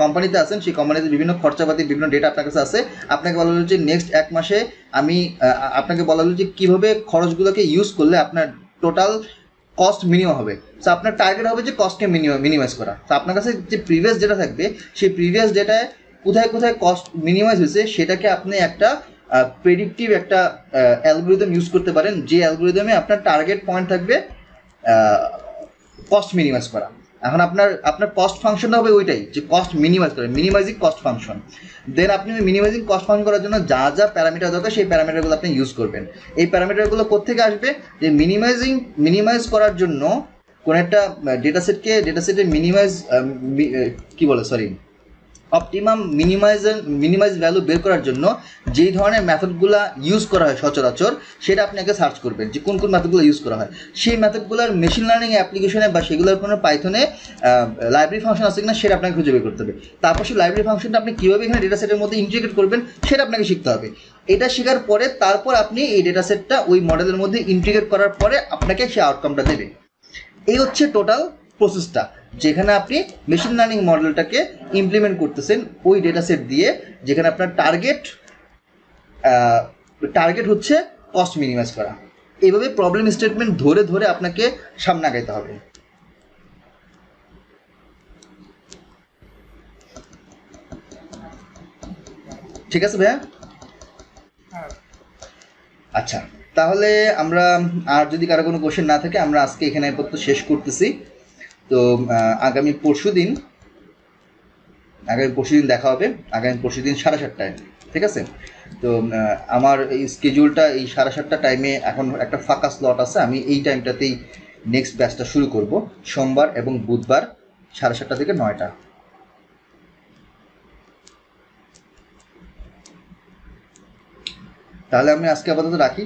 কোম্পানিতে আছেন, সেই কোম্পানিতে বিভিন্ন খরচাপাতি বিভিন্ন ডেটা আপনার কাছে আছে, আপনাকে বলা হলো যে নেক্সট 1 মাসে আপনাকে বলা হলো যে কীভাবে খরচগুলোকে ইউজ করলে আপনার টোটাল কস্ট মিনিমাম হবে। সো আপনার টার্গেট হবে যে কস্টকে মিনিমাইজ করা। তো আপনার কাছে যে প্রিভিয়াস ডেটা থাকবে সেই প্রিভিয়াস ডেটায় কোথায় কোথায় কস্ট মিনিমাইজ হয়েছে সেটাকে আপনি একটা প্রেডিক্টিভ একটা অ্যালগোরিদম ইউজ করতে পারেন, যে অ্যালগোরিদমে আপনার টার্গেট পয়েন্ট থাকবে কস্ট মিনিমাইজ করা। এখন আপনার কস্ট ফাংশনটা হবে ওইটাই, যে কস্ট মিনিমাইজ করে, মিনিমাইজিং কস্ট ফাংশন। দেন আপনি মিনিমাইজিং কস্ট ফাংশন করার জন্য যা যা প্যারামিটার দরকার সেই প্যারামিটারগুলো আপনি ইউজ করবেন। এই প্যারামিটারগুলো কোত্থেকে আসবে, যে মিনিমাইজ করার জন্য কোন একটা ডেটা সেটের অপটিমাম মিনিমাইজ ভ্যালু বের করার জন্য যেই ধরনের মেথডগুলো ইউজ করা হয় সচরাচর সেটা আপনি আগে সার্চ করবেন যে কোন কোন মেথডগুলো ইউজ করা হয়। সেই মেথডগুলোর মেশিন লার্নিং অ্যাপ্লিকেশনে বা সেগুলোর কোনো পাইথনে লাইব্রেরি ফাংশন আছে কিনা সেটা আপনাকে খুঁজে বের করতে হবে। তারপর সেই লাইব্রেরি ফাংশনটা আপনি কীভাবে এখানে ডেটা সেটের মধ্যে ইন্টিগ্রেট করবেন সেটা আপনাকে শিখতে হবে। এটা শেখার পরে তারপর আপনি এই ডেটা সেটটা ওই মডেলের মধ্যে ইন্টিগ্রেট করার পরে আপনাকে সেই আউটকামটা দেবে। এই হচ্ছে টোটাল প্রসেসটা, যেখানে আপনি মেশিন লার্নিং মডেলটাকে ইমপ্লিমেন্ট করতেছেন ওই ডেটা সেট দিয়ে, যেখানে আপনার টার্গেট হচ্ছে কস্ট মিনিমাইজ করা। এইভাবে প্রবলেম স্টেটমেন্ট ধরে ধরে আপনাকে সামনে আগাইতে হবে। ঠিক আছে ভাইয়া? হ্যাঁ, আচ্ছা, তাহলে আমরা আর যদি কারো কোনো কোশ্চেন না থাকে আমরা আজকে এখানে আপাতত শেষ করতেছি। তো আগামী পরশুদিন দেখা হবে, আগামী পরশুদিন 7:30টায়, ঠিক আছে? তো আমার এই স্কেডিউলটা এই 7:30টা টাইমে এখন একটা ফাঁকা স্লট আছে, আমি এই টাইমটাতেই নেক্সট ব্যাচটা শুরু করব, সোমবার এবং বুধবার 7:30টা থেকে 9টা। তাহলে আমি আজকে আপাতত রাখি।